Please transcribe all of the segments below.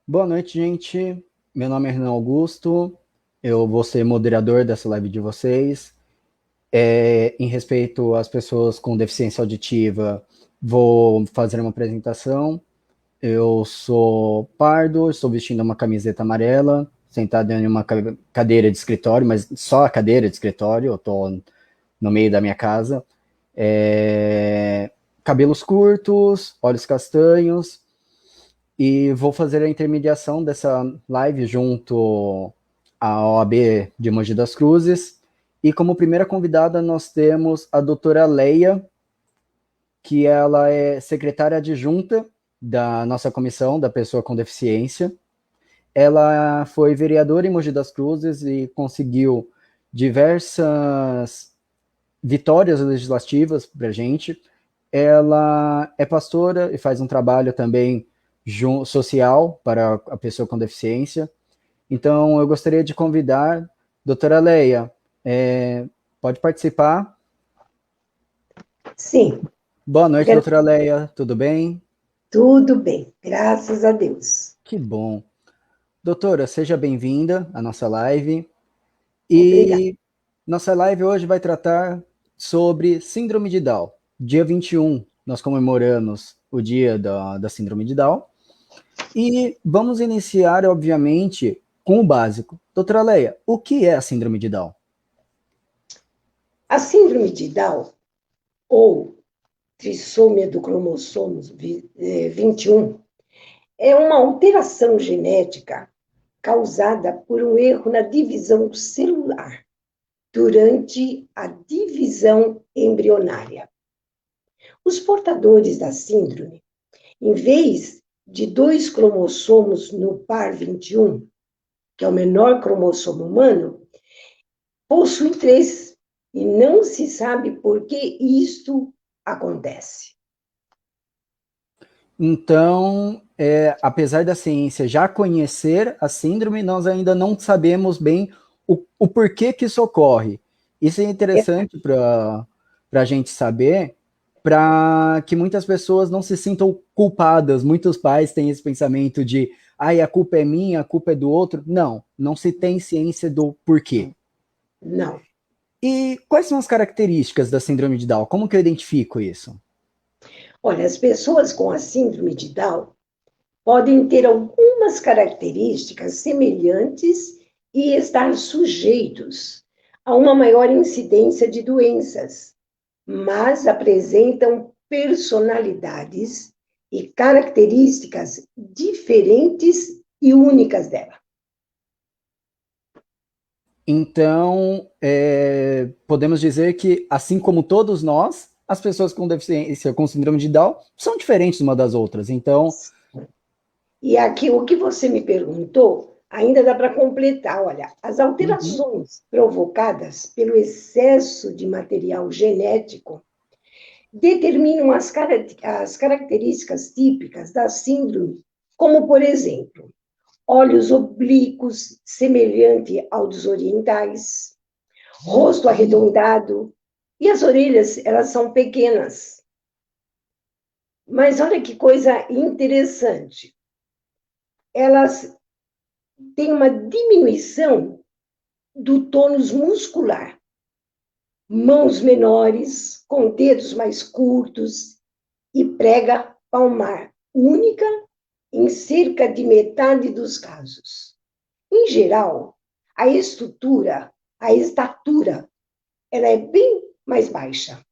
Boa noite, gente. Meu nome é Renan Augusto. Eu vou ser moderador dessa live de vocês. Em respeito às pessoas com deficiência auditiva, vou fazer uma apresentação. Eu sou pardo, estou vestindo uma camiseta amarela, sentado em uma cadeira de escritório, mas só a cadeira de escritório. Eu estou no meio da minha casa. É, Cabelos curtos, olhos castanhos, e vou fazer a intermediação dessa live junto à OAB de Mogi das Cruzes. E como primeira convidada nós temos a doutora Leia, que ela é secretária adjunta da nossa comissão da pessoa com deficiência. Ela foi vereadora em Mogi das Cruzes e conseguiu diversas vitórias legislativas para a gente. Ela é pastora e faz um trabalho também social para a pessoa com deficiência. Então, eu gostaria de convidar, doutora Leia, pode participar? Sim, Boa noite, gra- doutora Leia, tudo bem? tudo bem, graças a Deus. Que bom. Doutora, seja bem-vinda à nossa live. Obrigada. E nossa live hoje vai tratar sobre Síndrome de Down. Dia 21, nós comemoramos o dia da Síndrome de Down. E vamos iniciar, obviamente, com o básico. Doutora Leia, o que é a Síndrome de Down? A síndrome de Down, ou trissomia do cromossomo 21, é uma alteração genética causada por um erro na divisão celular durante a divisão embrionária. Os portadores da síndrome, em vez de dois cromossomos no par 21, que é o menor cromossomo humano, possuem três, e não se sabe por que isto acontece. Então, apesar da ciência já conhecer a síndrome, nós ainda não sabemos bem o porquê que isso ocorre. Isso é interessante para a gente saber, para que muitas pessoas não se sintam culpadas. Muitos pais têm esse pensamento de, ai, a culpa é minha, a culpa é do outro. Não, não se tem ciência do porquê. Não. E quais são as características da síndrome de Down? Como que eu identifico isso? Olha, as pessoas com a síndrome de Down podem ter algumas características semelhantes e estar sujeitos a uma maior incidência de doenças, mas apresentam personalidades e características diferentes e únicas dela. Então, podemos dizer que, assim como todos nós, as pessoas com deficiência, com síndrome de Down, são diferentes uma das outras. Então, E aqui, o que você me perguntou, ainda dá para completar. Olha, as uhum. alterações provocadas pelo excesso de material genético determinam as características típicas da síndrome, como, por exemplo, olhos oblíquos, semelhante aos dos orientais, rosto arredondado, e as orelhas, elas são pequenas. Mas olha que coisa interessante. Elas têm uma diminuição do tônus muscular. Mãos menores, com dedos mais curtos e prega palmar única em cerca de metade dos casos. Em geral, a estatura, ela é bem mais baixa.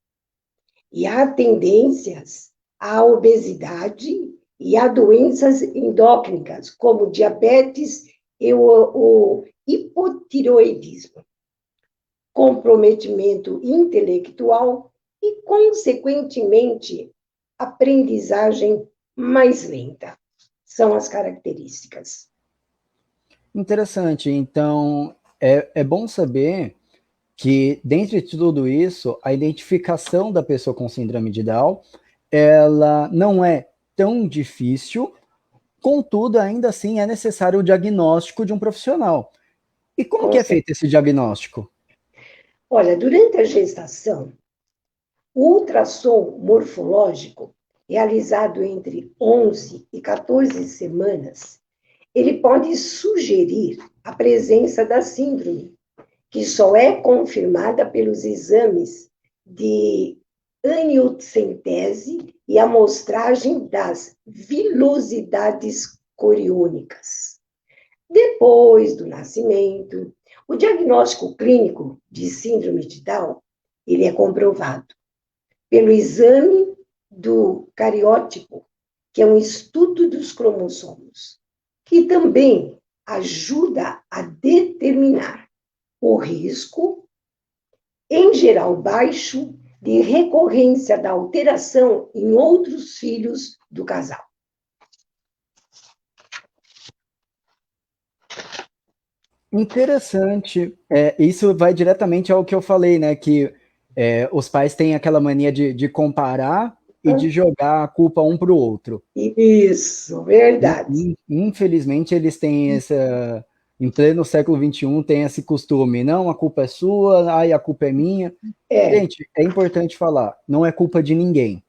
E há tendências à obesidade e a doenças endócrinas, como diabetes e o hipotiroidismo, comprometimento intelectual e, consequentemente, aprendizagem mais lenta. São as características. Interessante. Então, é bom saber que, dentre tudo isso, a identificação da pessoa com síndrome de Down, ela não é tão difícil, contudo, ainda assim, é necessário o diagnóstico de um profissional. E como Com que é certeza. feito esse diagnóstico? Olha, durante a gestação, o ultrassom morfológico, realizado entre 11 e 14 semanas, ele pode sugerir a presença da síndrome, que só é confirmada pelos exames de aniocentese e amostragem das vilosidades coriônicas. Depois do nascimento, o diagnóstico clínico de síndrome de Down, ele é comprovado pelo exame do cariótipo, que é um estudo dos cromossomos, que também ajuda a determinar o risco, em geral baixo, de recorrência da alteração em outros filhos do casal. Interessante. Isso vai diretamente ao que eu falei, né? Que os pais têm aquela mania de comparar e de jogar a culpa um para o outro. Isso, verdade. Infelizmente, eles têm essa. Em pleno século XXI, tem esse costume. Não, a culpa é sua, ai, a culpa é minha. Gente, é importante falar, não é culpa de ninguém.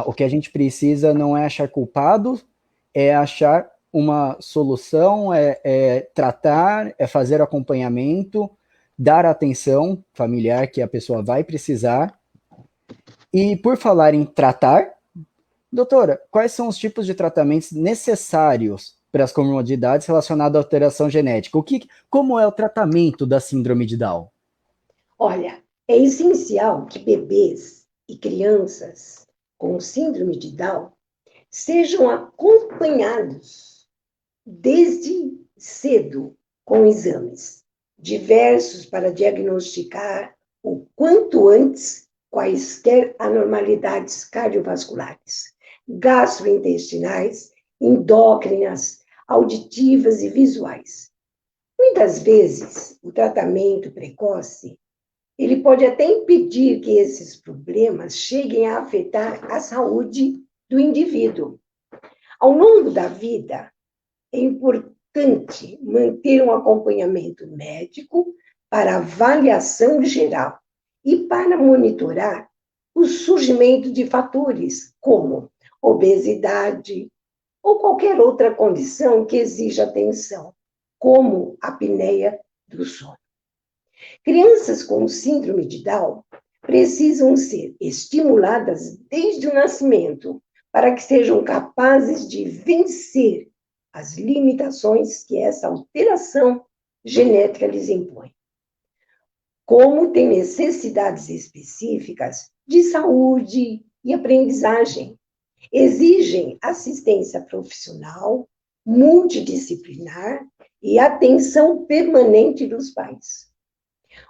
O que a gente precisa não é achar culpado, é achar uma solução, tratar, é fazer acompanhamento, dar atenção familiar que a pessoa vai precisar. E por falar em tratar, doutora, quais são os tipos de tratamentos necessários para as comorbidades relacionadas à alteração genética? Como é o tratamento da síndrome de Down? Olha, é essencial que bebês e crianças com síndrome de Down sejam acompanhados desde cedo com exames diversos para diagnosticar o quanto antes quaisquer anormalidades cardiovasculares, gastrointestinais, endócrinas, auditivas e visuais. Muitas vezes, o tratamento precoce ele pode até impedir que esses problemas cheguem a afetar a saúde do indivíduo. Ao longo da vida, é importante manter um acompanhamento médico para avaliação geral e para monitorar o surgimento de fatores como obesidade ou qualquer outra condição que exija atenção, como a apneia do sono. Crianças com síndrome de Down precisam ser estimuladas desde o nascimento para que sejam capazes de vencer as limitações que essa alteração genética lhes impõe. Como tem necessidades específicas de saúde e aprendizagem, exigem assistência profissional, multidisciplinar e atenção permanente dos pais.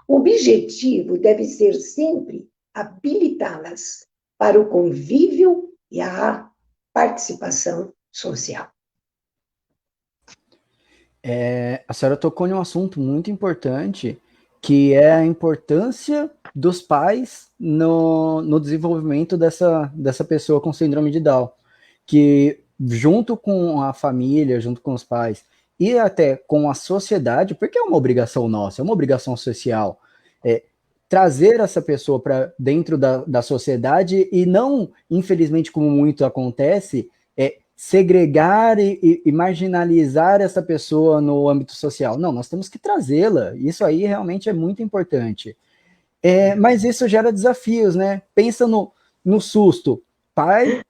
O objetivo deve ser sempre habilitá-las para o convívio e a participação social. A senhora tocou em um assunto muito importante, que é a importância dos pais no desenvolvimento dessa pessoa com síndrome de Down, que junto com a família, junto com os pais, e até com a sociedade, porque é uma obrigação nossa, é uma obrigação social, trazer essa pessoa para dentro da sociedade e não, infelizmente, como muito acontece, segregar e marginalizar essa pessoa no âmbito social. Não, nós temos que trazê-la. Isso aí realmente é muito importante. Mas isso gera desafios, né? Pensa no susto. Pai,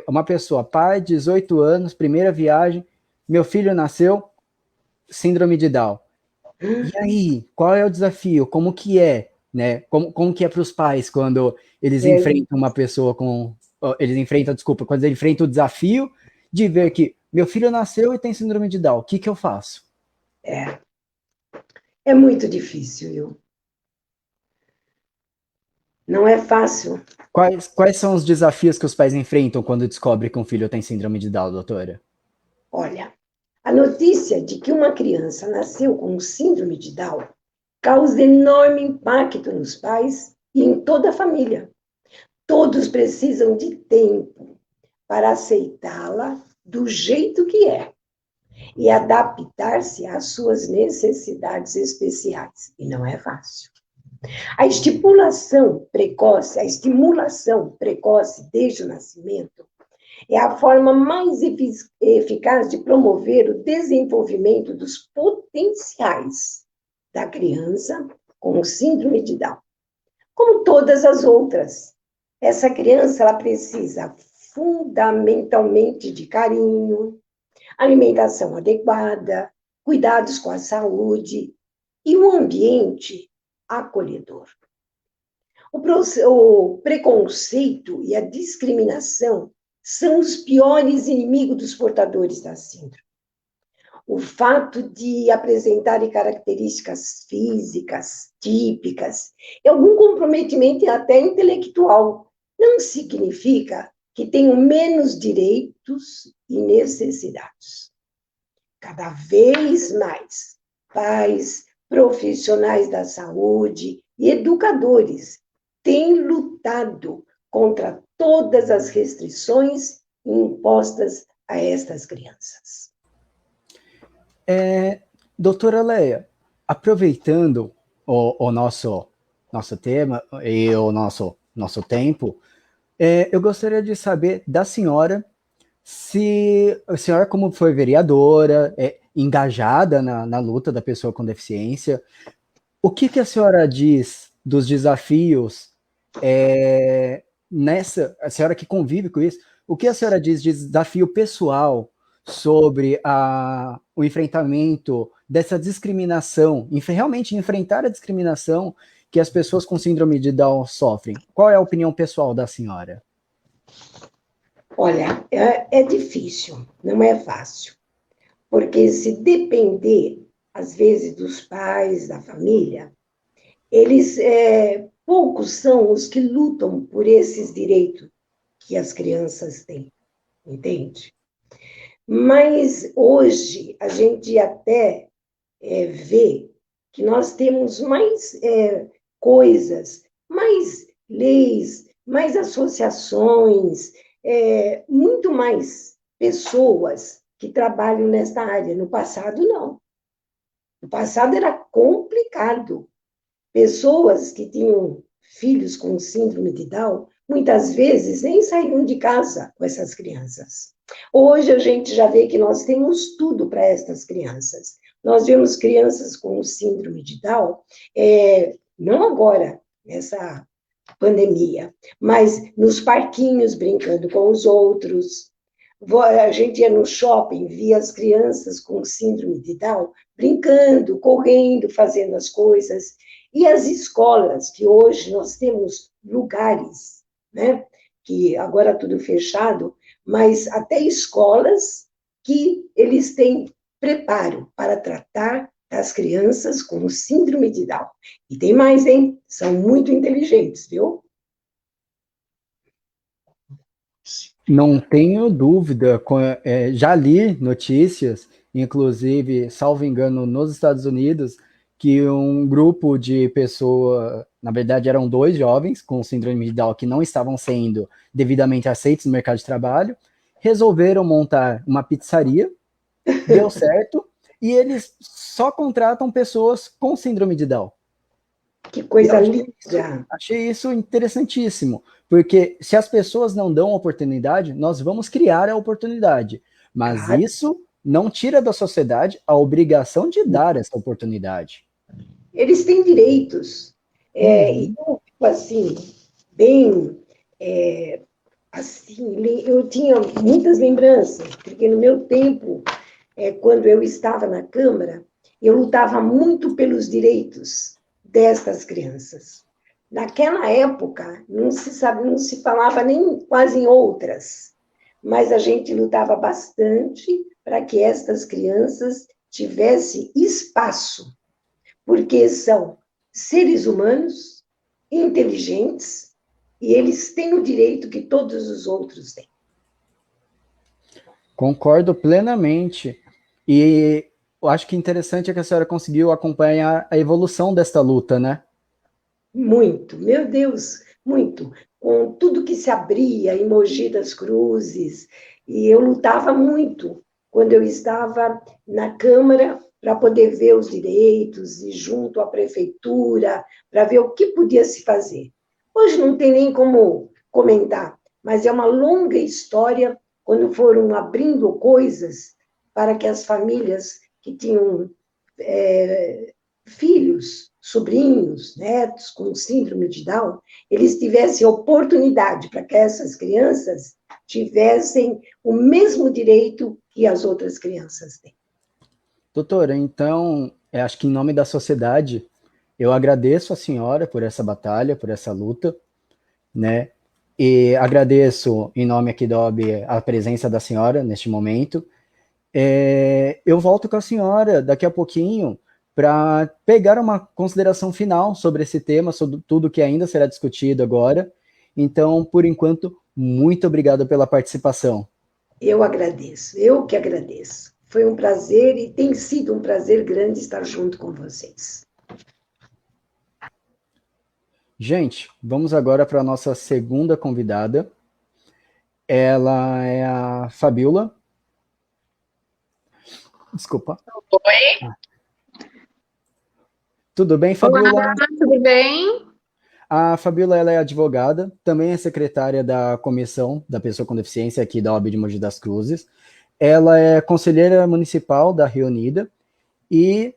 uma pessoa, pai, 18 anos, primeira viagem, meu filho nasceu, síndrome de Down. E aí, qual é o desafio? Como que é, né? Como que é para os pais quando eles enfrentam uma pessoa com... Eles enfrentam, desculpa, quando eles enfrentam o desafio de ver que meu filho nasceu e tem síndrome de Down, o que eu faço? É muito difícil, viu? Não é fácil. Quais são os desafios que os pais enfrentam quando descobrem que um filho tem síndrome de Down, doutora? Olha, a notícia de que uma criança nasceu com síndrome de Down causa enorme impacto nos pais e em toda a família. Todos precisam de tempo para aceitá-la do jeito que é e adaptar-se às suas necessidades especiais. E não é fácil. A estimulação precoce desde o nascimento É a forma mais eficaz de promover o desenvolvimento dos potenciais da criança com síndrome de Down. Como todas as outras, essa criança ela precisa fundamentalmente de carinho, alimentação adequada, cuidados com a saúde e um ambiente acolhedor. O preconceito e a discriminação são os piores inimigos dos portadores da síndrome. O fato de apresentarem características físicas típicas e algum comprometimento até intelectual não significa que tenham menos direitos e necessidades. Cada vez mais, pais, profissionais da saúde e educadores têm lutado contra todas as restrições impostas a estas crianças. Doutora Leia, aproveitando o nosso tema e o nosso tempo, eu gostaria de saber da senhora se a senhora, como foi vereadora, engajada na luta da pessoa com deficiência, o que a senhora diz dos desafios a senhora que convive com isso, o que a senhora diz de desafio pessoal sobre o enfrentamento dessa discriminação, realmente enfrentar a discriminação que as pessoas com síndrome de Down sofrem? Qual é a opinião pessoal da senhora? Olha, é difícil, não é fácil, porque se depender, às vezes, dos pais, da família, poucos são os que lutam por esses direitos que as crianças têm, entende? Mas hoje a gente até vê que nós temos mais coisas, mais leis, mais associações, muito mais pessoas que trabalham nesta área. No passado, não. No passado era complicado. Pessoas que tinham filhos com síndrome de Down, muitas vezes nem saíam de casa com essas crianças. Hoje a gente já vê que nós temos tudo para estas crianças. Nós vemos crianças com síndrome de Down, não agora, nessa pandemia, mas nos parquinhos, brincando com os outros. A gente ia no shopping, via as crianças com síndrome de Down brincando, correndo, fazendo as coisas. E as escolas, que hoje nós temos lugares, né, que agora tudo fechado, mas até escolas que eles têm preparo para tratar das crianças com síndrome de Down. E tem mais, hein? São muito inteligentes, viu? Não tenho dúvida. Já li notícias, inclusive, salvo engano, nos Estados Unidos, que um grupo de pessoas, na verdade eram 2 jovens com síndrome de Down que não estavam sendo devidamente aceitos no mercado de trabalho, resolveram montar uma pizzaria, deu certo, e eles só contratam pessoas com síndrome de Down. Que coisa linda! Achei isso interessantíssimo, porque se as pessoas não dão oportunidade, nós vamos criar a oportunidade, mas claro, isso não tira da sociedade a obrigação de dar essa oportunidade. Eles têm direitos. E eu, assim, bem... assim, eu tinha muitas lembranças, porque no meu tempo, quando eu estava na Câmara, eu lutava muito pelos direitos destas crianças. Naquela época, não se falava nem quase em outras, mas a gente lutava bastante para que estas crianças tivessem espaço, porque são seres humanos, inteligentes, e eles têm o direito que todos os outros têm. Concordo plenamente. E eu acho que interessante é que a senhora conseguiu acompanhar a evolução desta luta, né? Muito, meu Deus, muito. Com tudo que se abria em Mogi das Cruzes, e eu lutava muito quando eu estava na Câmara para poder ver os direitos e junto à prefeitura, para ver o que podia se fazer. Hoje não tem nem como comentar, mas é uma longa história quando foram abrindo coisas para que as famílias que tinham filhos, sobrinhos, netos com síndrome de Down, eles tivessem oportunidade para que essas crianças tivessem o mesmo direito que as outras crianças têm. Doutora, então, acho que em nome da sociedade, eu agradeço a senhora por essa batalha, por essa luta, né? E agradeço, em nome aqui da OAB, a presença da senhora neste momento. Eu volto com a senhora daqui a pouquinho para pegar uma consideração final sobre esse tema, sobre tudo que ainda será discutido agora. Então, por enquanto, muito obrigado pela participação. Eu agradeço, eu que agradeço. Foi um prazer e tem sido um prazer grande estar junto com vocês. Gente, vamos agora para a nossa segunda convidada. Ela é a Fabiola. Desculpa. Oi. Tudo bem, Fabiola? Olá, tudo bem? A Fabiola, ela é advogada, também é secretária da Comissão da Pessoa com Deficiência aqui da OAB de Mogi das Cruzes. Ela é conselheira municipal da Rio Unida e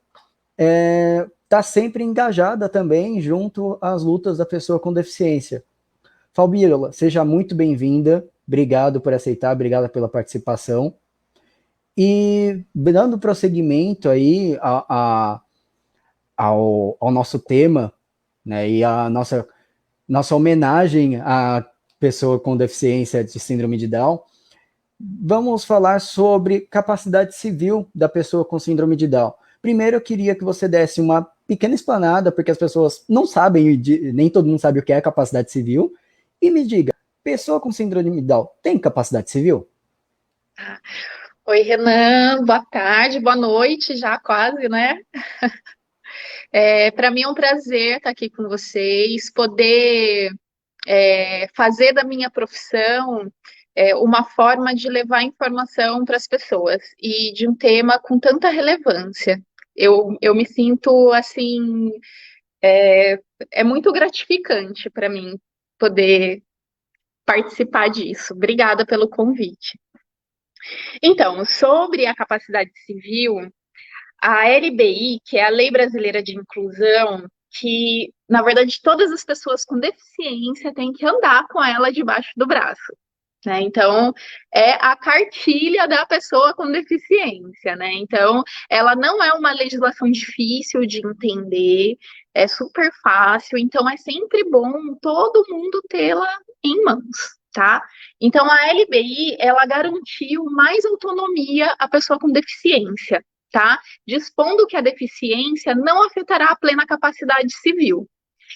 está sempre engajada também junto às lutas da pessoa com deficiência. Fabiola, seja muito bem-vinda, obrigado por aceitar, obrigada pela participação. E dando prosseguimento aí ao nosso tema, né, e a nossa homenagem à pessoa com deficiência de síndrome de Down, vamos falar sobre capacidade civil da pessoa com síndrome de Down. Primeiro, eu queria que você desse uma pequena explanada, porque as pessoas não sabem, nem todo mundo sabe o que é capacidade civil, e me diga, pessoa com síndrome de Down tem capacidade civil? Oi, Renan, boa tarde, boa noite, já quase, né? Para mim é um prazer estar aqui com vocês, poder fazer da minha profissão uma forma de levar informação para as pessoas e de um tema com tanta relevância. Eu me sinto assim, é muito gratificante para mim poder participar disso. Obrigada pelo convite. Então, sobre a capacidade civil, a LBI, que é a Lei Brasileira de Inclusão, que, na verdade, todas as pessoas com deficiência têm que andar com ela debaixo do braço, né? Então, é a cartilha da pessoa com deficiência, né? Então, ela não é uma legislação difícil de entender, é super fácil, então é sempre bom todo mundo tê-la em mãos, tá? Então, a LBI, ela garantiu mais autonomia à pessoa com deficiência, tá? Dispondo que a deficiência não afetará a plena capacidade civil,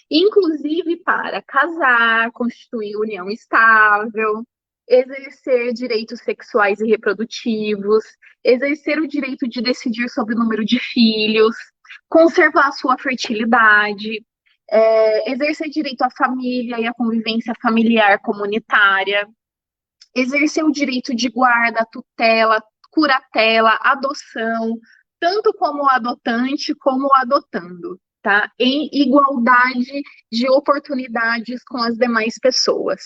inclusive para casar, constituir união estável, exercer direitos sexuais e reprodutivos, exercer o direito de decidir sobre o número de filhos, conservar a sua fertilidade, exercer direito à família e à convivência familiar comunitária, exercer o direito de guarda, tutela, curatela, adoção, tanto como adotante como adotando, tá? Em igualdade de oportunidades com as demais pessoas.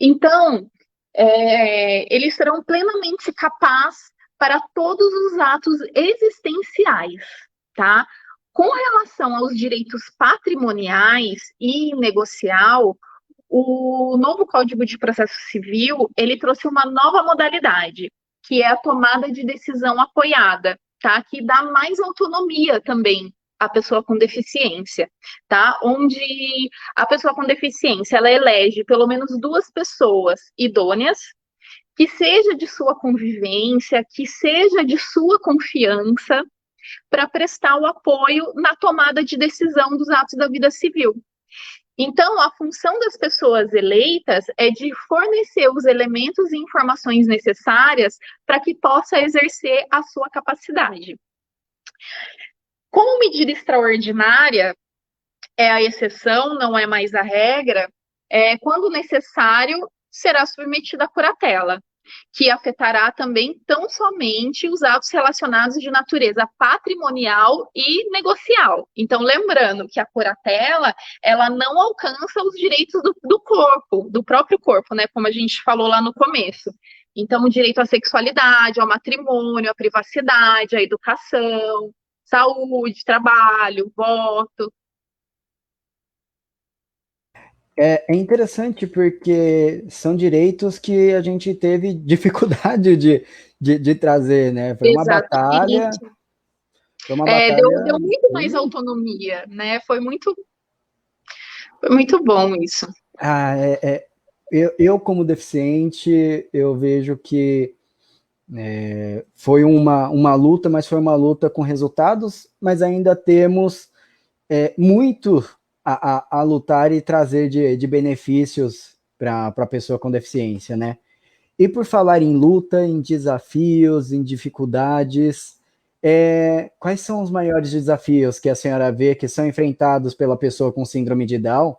Então, eles serão plenamente capazes para todos os atos existenciais, tá? Com relação aos direitos patrimoniais e negocial, o novo Código de Processo Civil, ele trouxe uma nova modalidade, que é a tomada de decisão apoiada, tá? Que dá mais autonomia também à pessoa com deficiência, tá? Onde a pessoa com deficiência, ela elege pelo menos 2 pessoas idôneas, que seja de sua convivência, que seja de sua confiança, para prestar o apoio na tomada de decisão dos atos da vida civil. Então, a função das pessoas eleitas é de fornecer os elementos e informações necessárias para que possa exercer a sua capacidade. Como medida extraordinária, é a exceção, não é mais a regra, quando necessário, será submetida à curatela, que afetará também tão somente os atos relacionados de natureza patrimonial e negocial. Então, lembrando que a curatela, ela não alcança os direitos do corpo, do próprio corpo, né, como a gente falou lá no começo. Então, o direito à sexualidade, ao matrimônio, à privacidade, à educação, saúde, trabalho, voto. É interessante porque são direitos que a gente teve dificuldade de trazer, né? Exatamente. Foi uma Deu batalha. muito mais autonomia, né? Foi muito bom isso. Eu, como deficiente, eu vejo que foi uma luta, mas foi uma luta com resultados, mas ainda temos muito a lutar e trazer de benefícios para a pessoa com deficiência, né? E por falar em luta, em desafios, em dificuldades, quais são os maiores desafios que a senhora vê que são enfrentados pela pessoa com síndrome de Down,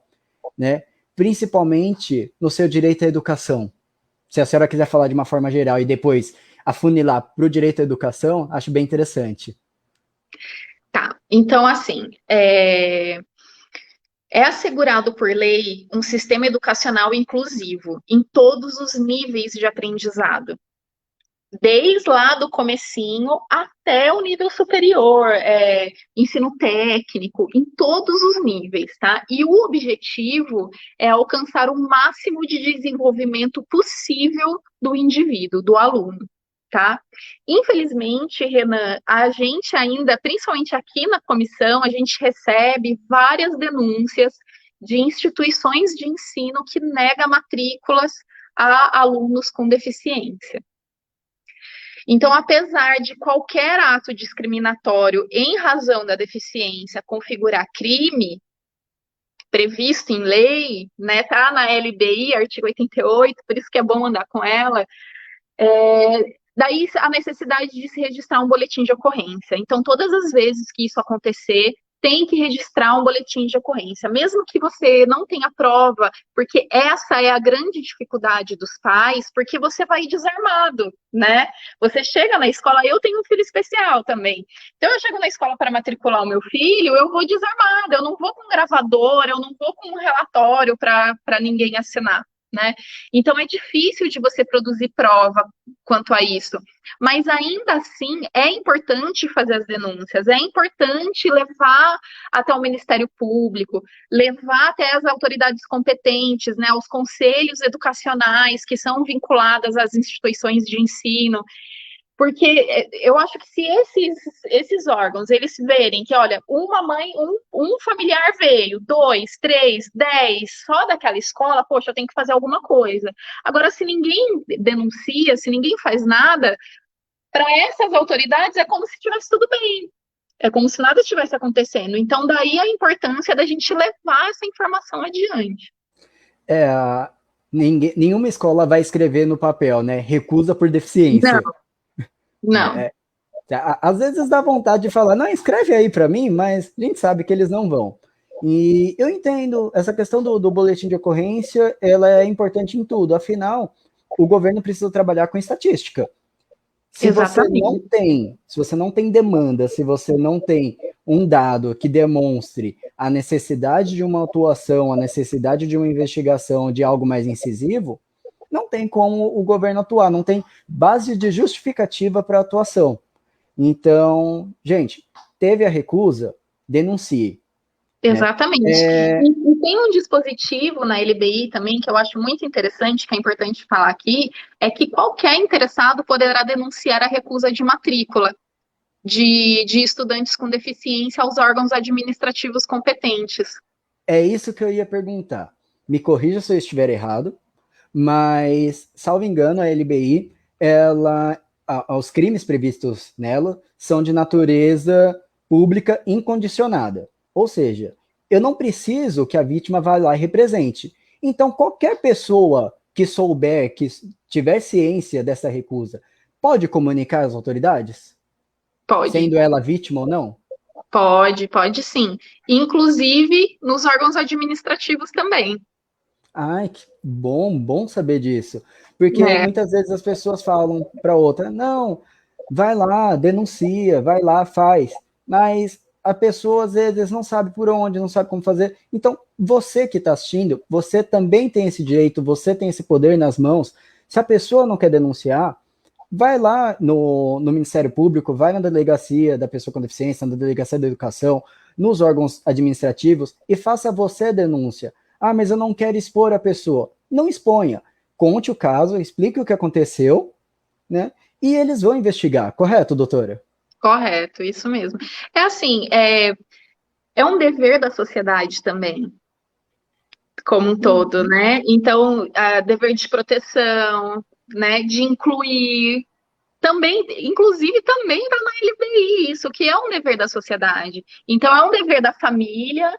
né? Principalmente no seu direito à educação? Se a senhora quiser falar de uma forma geral e depois afunilar para o direito à educação, acho bem interessante. Tá, então assim, é assegurado por lei um sistema educacional inclusivo em todos os níveis de aprendizado, desde lá do comecinho até o nível superior, ensino técnico, em todos os níveis, tá? E o objetivo é alcançar o máximo de desenvolvimento possível do indivíduo, do aluno. Tá? Infelizmente, Renan, a gente ainda, principalmente aqui na comissão, a gente recebe várias denúncias de instituições de ensino que negam matrículas a alunos com deficiência. Então, apesar de qualquer ato discriminatório em razão da deficiência configurar crime previsto em lei, né, tá na LBI, artigo 88, por isso que é bom andar com ela, daí a necessidade de se registrar um boletim de ocorrência. Então, todas as vezes que isso acontecer, tem que registrar um boletim de ocorrência, mesmo que você não tenha prova, porque essa é a grande dificuldade dos pais, porque você vai desarmado, né? Você chega na escola, eu tenho um filho especial também, então eu chego na escola para matricular o meu filho, eu vou desarmada, eu não vou com gravador, eu não vou com um relatório para ninguém assinar. Né? Então é difícil de você produzir prova quanto a isso, mas ainda assim é importante fazer as denúncias, é importante levar até o Ministério Público, levar até as autoridades competentes, né, os conselhos educacionais que são vinculadas às instituições de ensino, porque eu acho que se esses órgãos, eles verem que, olha, uma mãe, um familiar veio, 2, 3, 10, só daquela escola, poxa, eu tenho que fazer alguma coisa. Agora, se ninguém denuncia, se ninguém faz nada, para essas autoridades é como se tivesse tudo bem. É como se nada estivesse acontecendo. Então, daí a importância da gente levar essa informação adiante. Nenhuma escola vai escrever no papel, né? Recusa por deficiência. Não. Às vezes dá vontade de falar, não, escreve aí para mim, mas a gente sabe que eles não vão. E eu entendo, essa questão do boletim de ocorrência, ela é importante em tudo. Afinal, o governo precisa trabalhar com estatística. Se você não tem demanda, se você não tem um dado que demonstre a necessidade de uma atuação, a necessidade de uma investigação, de algo mais incisivo, não tem como o governo atuar, não tem base de justificativa para atuação. Então, gente, teve a recusa, denuncie. Exatamente. E tem um dispositivo na LBI também que eu acho muito interessante, que é importante falar aqui, é que qualquer interessado poderá denunciar a recusa de matrícula de estudantes com deficiência aos órgãos administrativos competentes. É isso que eu ia perguntar. Me corrija se eu estiver errado, mas, salvo engano, a LBI, os crimes previstos nela são de natureza pública incondicionada. Ou seja, eu não preciso que a vítima vá lá e represente. Então, qualquer pessoa que souber, que tiver ciência dessa recusa, pode comunicar às autoridades? Pode. Sendo ela vítima ou não? Pode sim. Inclusive nos órgãos administrativos também. Ai, que bom saber disso. Porque muitas vezes as pessoas falam para outra, não, vai lá, denuncia, vai lá, faz. Mas a pessoa às vezes não sabe por onde, não sabe como fazer. Então, você que está assistindo, você também tem esse direito, você tem esse poder nas mãos Se a pessoa não quer denunciar, vai lá no Ministério Público, vai na delegacia da pessoa com deficiência, na delegacia da educação, nos órgãos administrativos e faça você a denúncia. Ah, mas eu não quero expor a pessoa. Não exponha. Conte o caso, explique o que aconteceu, né? E eles vão investigar, correto, doutora? Correto, isso mesmo. É assim, é um dever da sociedade também, como um todo, né? Então, dever de proteção, né? De incluir. Também, inclusive, também está na LBI, isso que é um dever da sociedade. Então, é um dever da família,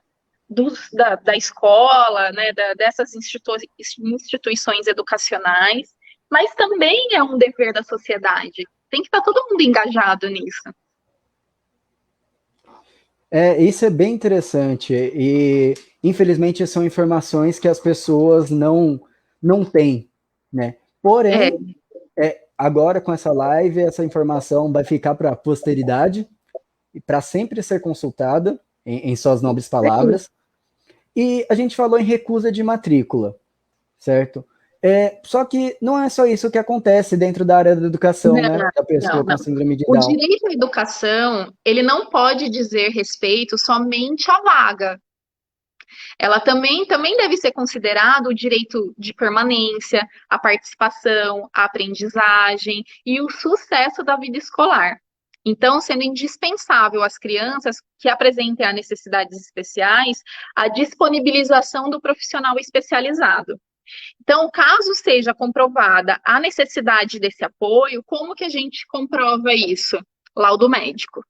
da escola, né, dessas instituições educacionais, mas também é um dever da sociedade. Tem que estar todo mundo engajado nisso. Isso é bem interessante e, infelizmente, são informações que as pessoas não têm, né? Porém, agora com essa live, essa informação vai ficar para a posteridade e para sempre ser consultada em suas nobres palavras. E a gente falou em recusa de matrícula, certo? Só que não é só isso que acontece dentro da área da educação, né? Da pessoa com síndrome de Down. O direito à educação, ele não pode dizer respeito somente à vaga. Ela também deve ser considerado o direito de permanência, a participação, a aprendizagem e o sucesso da vida escolar. Então, sendo indispensável às crianças que apresentem a necessidades especiais, a disponibilização do profissional especializado. Então, caso seja comprovada a necessidade desse apoio, como que a gente comprova isso? Laudo médico.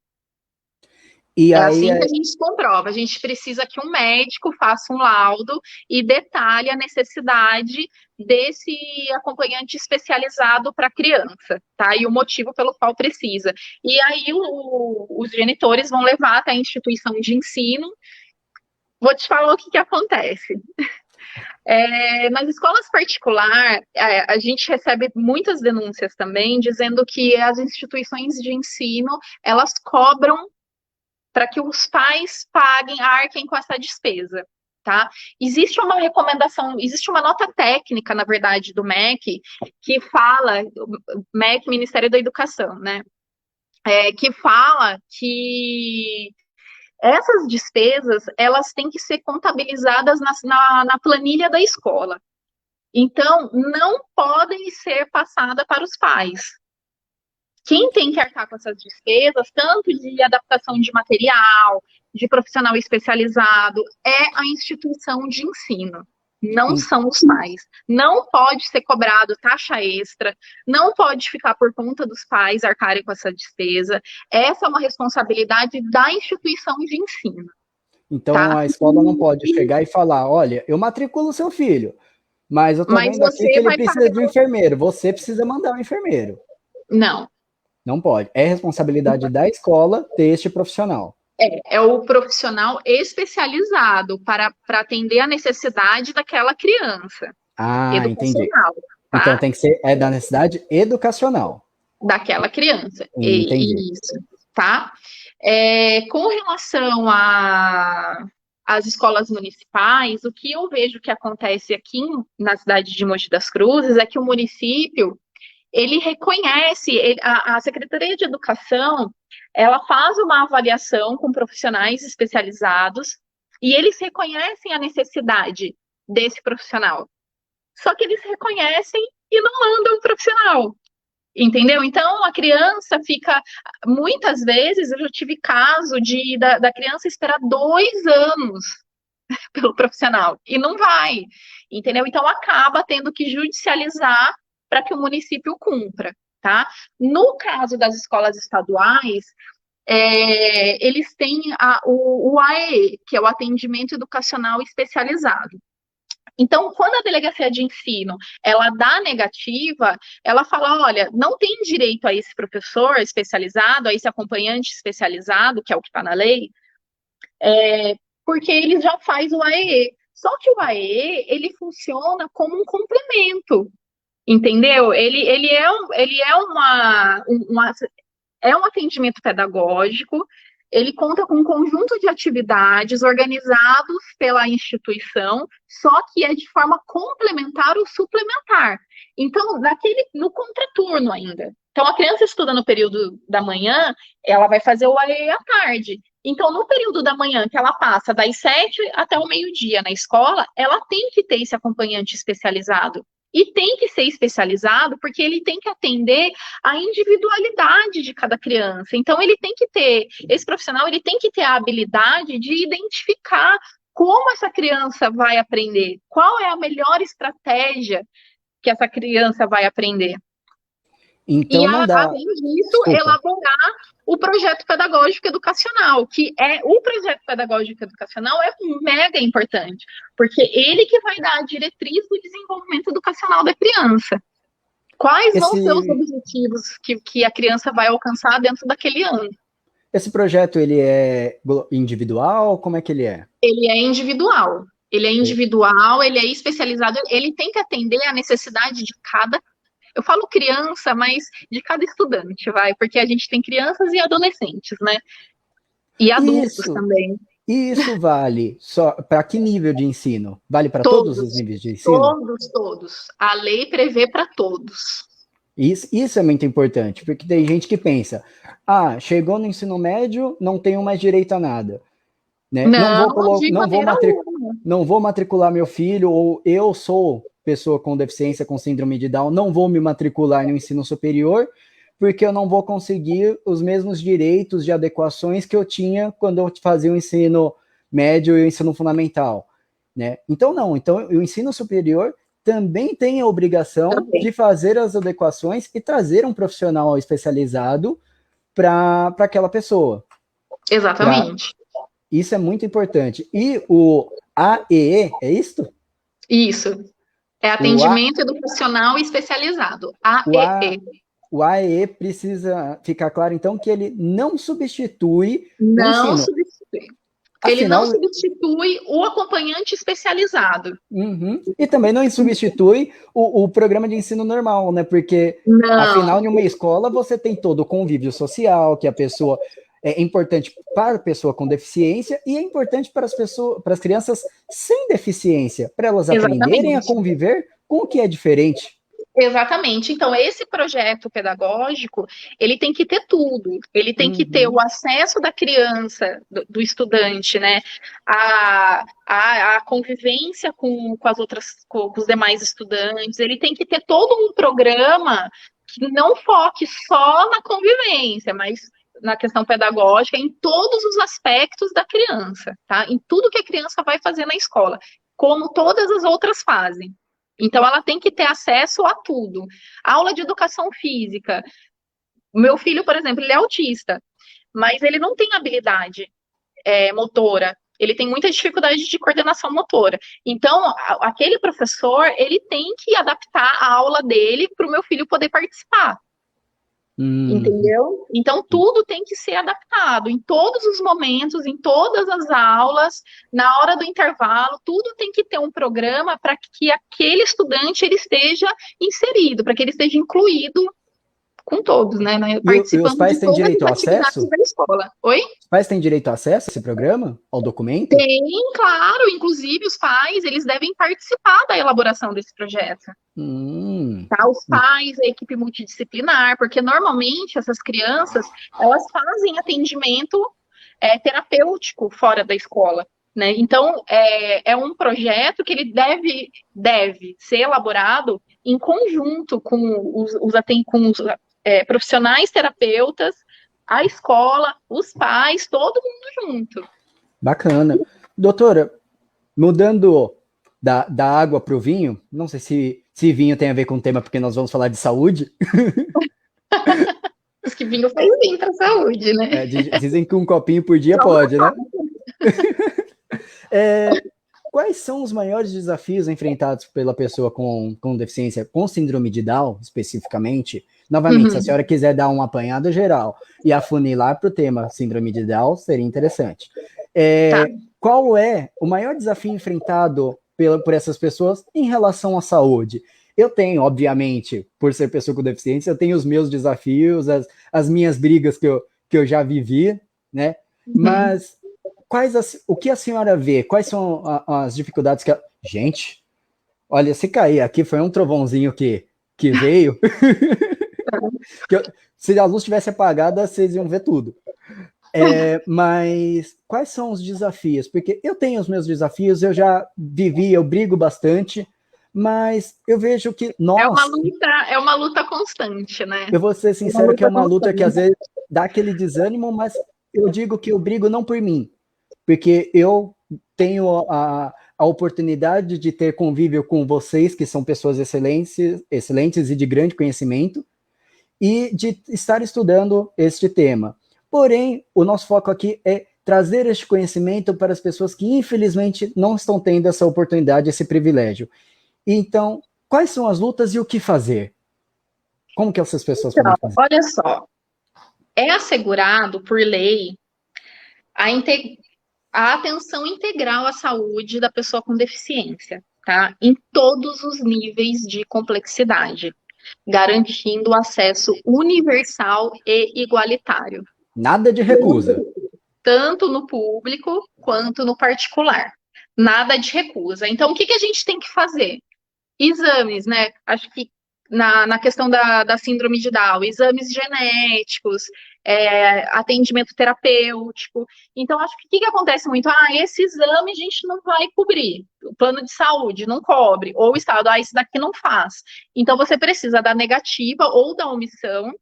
E assim que a gente comprova. A gente precisa que um médico faça um laudo e detalhe a necessidade desse acompanhante especializado para a criança, tá? E o motivo pelo qual precisa. E aí os genitores vão levar até a instituição de ensino. Vou te falar o que acontece. Nas escolas particulares, a gente recebe muitas denúncias também, dizendo que as instituições de ensino, elas cobram para que os pais paguem, arquem com essa despesa, tá? Existe uma recomendação, existe uma nota técnica, na verdade, do MEC, que fala, MEC, Ministério da Educação, né? Que fala que essas despesas, elas têm que ser contabilizadas na planilha da escola. Então, não podem ser passadas para os pais. Quem tem que arcar com essas despesas, tanto de adaptação de material, de profissional especializado, é a instituição de ensino. Não são os pais. Não pode ser cobrado taxa extra, não pode ficar por conta dos pais arcarem com essa despesa. Essa é uma responsabilidade da instituição de ensino. Então, tá? A escola não pode chegar e falar, olha, eu matriculo seu filho, mas eu tô vendo aqui que ele precisa de um enfermeiro, você precisa mandar um enfermeiro. Não. Não pode. É responsabilidade da escola ter este profissional. É o profissional especializado para atender a necessidade daquela criança. Entendi. Tá? Então tem que ser da necessidade educacional. Daquela criança. Entendi. Isso, tá? Com relação às escolas municipais, o que eu vejo que acontece aqui na cidade de Mogi das Cruzes é que o município ele reconhece, a Secretaria de Educação, ela faz uma avaliação com profissionais especializados e eles reconhecem a necessidade desse profissional. Só que eles reconhecem e não mandam o profissional, entendeu? Então, a criança fica, muitas vezes, eu já tive caso da criança esperar 2 anos pelo profissional e não vai, entendeu? Então, acaba tendo que judicializar para que o município cumpra, tá? No caso das escolas estaduais, eles têm o AEE, que é o Atendimento Educacional Especializado. Então, quando a delegacia de ensino, ela dá negativa, ela fala, olha, não tem direito a esse professor especializado, a esse acompanhante especializado, que é o que está na lei, porque ele já faz o AEE. Só que o AEE, ele funciona como um complemento. Entendeu? Ele é um atendimento pedagógico ele conta com um conjunto de atividades organizados pela instituição, só que é de forma complementar ou suplementar. Então, no contraturno ainda. Então, a criança estuda no período da manhã, ela vai fazer o AE à tarde. Então, no período da manhã, que ela passa das 7 até o meio-dia na escola, ela tem que ter esse acompanhante especializado. E tem que ser especializado porque ele tem que atender a individualidade de cada criança. Então, esse profissional, ele tem que ter a habilidade de identificar como essa criança vai aprender, qual é a melhor estratégia que essa criança vai aprender. Então, E, não dá... além disso, Desculpa. elaborar o projeto pedagógico educacional, o projeto pedagógico educacional é mega importante, porque ele que vai dar a diretriz do desenvolvimento educacional da criança. Quais vão ser os objetivos que a criança vai alcançar dentro daquele ano? Esse projeto, ele é individual? Como é que ele é? Ele é individual. Ele é especializado, ele tem que atender à necessidade de cada. Eu falo criança, mas de cada estudante, porque a gente tem crianças e adolescentes, né? E adultos também. E isso vale só para que nível de ensino? Vale para todos os níveis de ensino? Todos. A lei prevê para todos. Isso é muito importante, porque tem gente que pensa, chegou no ensino médio, não tenho mais direito a nada. Né? Não vou matricular meu filho, ou eu sou pessoa com deficiência, com síndrome de Down, não vou me matricular no ensino superior, porque eu não vou conseguir os mesmos direitos de adequações que eu tinha quando eu fazia o ensino médio e o ensino fundamental. Né? Então, o ensino superior também tem a obrigação de fazer as adequações e trazer um profissional especializado para aquela pessoa. Exatamente. Isso é muito importante. E o AEE, é isso? Isso. É atendimento educacional especializado. AEE. O AEE precisa ficar claro, então, que ele não substitui o ensino. Ele Afinal, não substitui o acompanhante especializado. E também não substitui o programa de ensino normal, né? Porque, afinal, em uma escola, você tem todo o convívio social, que a pessoa é importante para a pessoa com deficiência e é importante para as crianças sem deficiência, para elas aprenderem a conviver com o que é diferente. Exatamente. Então, esse projeto pedagógico, ele tem que ter tudo. Ele tem que ter o acesso da criança, do estudante, né? A convivência com os demais estudantes. Ele tem que ter todo um programa que não foque só na convivência, mas na questão pedagógica, em todos os aspectos da criança, tá? Em tudo que a criança vai fazer na escola, como todas as outras fazem. Então, ela tem que ter acesso a tudo. Aula de educação física. O meu filho, por exemplo, ele é autista, mas ele não tem habilidade motora. Ele tem muita dificuldade de coordenação motora. Então, aquele professor, ele tem que adaptar a aula dele para o meu filho poder participar. Entendeu? Então, tudo tem que ser adaptado em todos os momentos, em todas as aulas, na hora do intervalo, tudo tem que ter um programa para que aquele estudante ele esteja inserido, para que ele esteja incluído com todos, né? Participando e os pais têm direito ao acesso? Da escola. Oi? Os pais têm direito ao acesso a esse programa? Ao documento? Tem, claro. Inclusive, os pais, eles devem participar da elaboração desse projeto. Tá? Os pais, a equipe multidisciplinar, porque normalmente essas crianças, elas fazem atendimento terapêutico fora da escola. Né? Então, é um projeto que ele deve ser elaborado em conjunto com os profissionais terapeutas, a escola, os pais, todo mundo junto. Bacana. Doutora, mudando da água para o vinho, não sei se vinho tem a ver com o tema, porque nós vamos falar de saúde. Diz que vinho faz bem para a saúde, né? Dizem que um copinho por dia pode, né? Quais são os maiores desafios enfrentados pela pessoa com deficiência, com síndrome de Down, especificamente? Novamente, se a senhora quiser dar um apanhado geral e afunilar para o tema síndrome de Down, seria interessante. Qual é o maior desafio enfrentado por essas pessoas em relação à saúde? Eu tenho, obviamente, por ser pessoa com deficiência, eu tenho os meus desafios, as minhas brigas que eu já vivi, né? Mas o que a senhora vê? Quais são as dificuldades que... Gente, olha, se cair aqui, foi um trovãozinho que veio. Se a luz tivesse apagada, vocês iam ver tudo. Mas quais são os desafios? Porque eu tenho os meus desafios, eu já vivi, eu brigo bastante, mas eu vejo que nós... É uma luta constante, né? Eu vou ser sincero que é uma luta que às vezes dá aquele desânimo, mas eu digo que eu brigo não por mim, porque eu tenho a oportunidade de ter convívio com vocês, que são pessoas excelentes e de grande conhecimento, e de estar estudando este tema. Porém, o nosso foco aqui é trazer este conhecimento para as pessoas que, infelizmente, não estão tendo essa oportunidade, esse privilégio. Então, quais são as lutas e o que fazer? Como que essas pessoas podem fazer? Olha só, é assegurado por lei a atenção integral à saúde da pessoa com deficiência, tá? Em todos os níveis de complexidade, garantindo o acesso universal e igualitário. Nada de recusa. Tanto no público quanto no particular. Nada de recusa. Então, o que a gente tem que fazer? Exames, né? Acho que na questão da síndrome de Down, exames genéticos, atendimento terapêutico. Então, acho que o que acontece muito? Esse exame a gente não vai cobrir. O plano de saúde não cobre. Ou o Estado, esse daqui não faz. Então, você precisa da negativa ou da omissão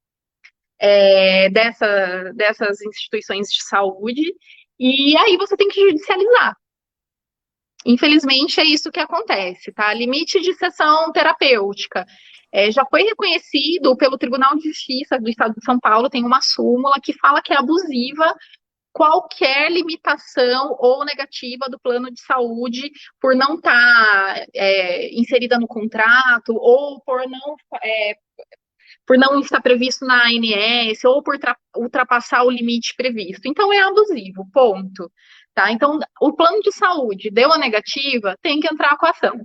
dessas instituições de saúde, e aí você tem que judicializar. Infelizmente, é isso que acontece, tá? Limite de sessão terapêutica. Já foi reconhecido pelo Tribunal de Justiça do Estado de São Paulo, tem uma súmula que fala que é abusiva qualquer limitação ou negativa do plano de saúde por não estar inserida no contrato ou por não estar previsto na ANS ou por ultrapassar o limite previsto. Então, é abusivo, ponto. Tá? Então, o plano de saúde deu a negativa, tem que entrar com a ação.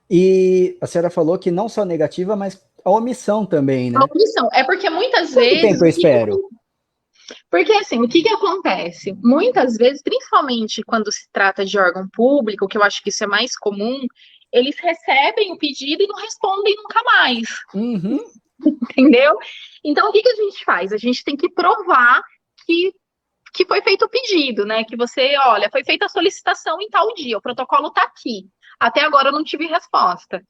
E a senhora falou que não só negativa, mas a omissão também, né? A omissão. É porque muitas Quanto vezes... tempo eu espero? Porque, assim, o que acontece? Muitas vezes, principalmente quando se trata de órgão público, que eu acho que isso é mais comum, eles recebem o pedido e não respondem nunca mais. Uhum. Entendeu? Então, o que a gente faz? A gente tem que provar que foi feito o pedido, né? Que você, olha, foi feita a solicitação em tal dia, o protocolo está aqui. Até agora eu não tive resposta.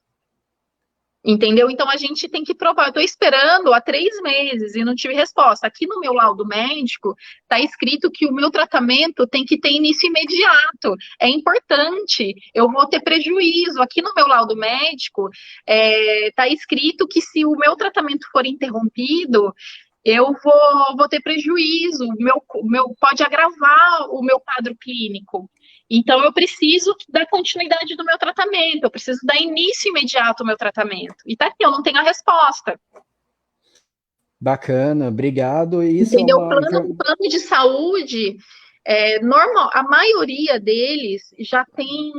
Entendeu? Então, a gente tem que provar. Eu estou esperando há 3 meses e não tive resposta. Aqui no meu laudo médico está escrito que o meu tratamento tem que ter início imediato. É importante. Eu vou ter prejuízo. Aqui no meu laudo médico está escrito que se o meu tratamento for interrompido, eu vou ter prejuízo. Pode agravar o meu quadro clínico. Então, eu preciso dar continuidade do meu tratamento, eu preciso dar início imediato ao meu tratamento. E tá aqui, eu não tenho a resposta. Bacana, obrigado. Isso entendeu? O plano de saúde, normal, a maioria deles já tem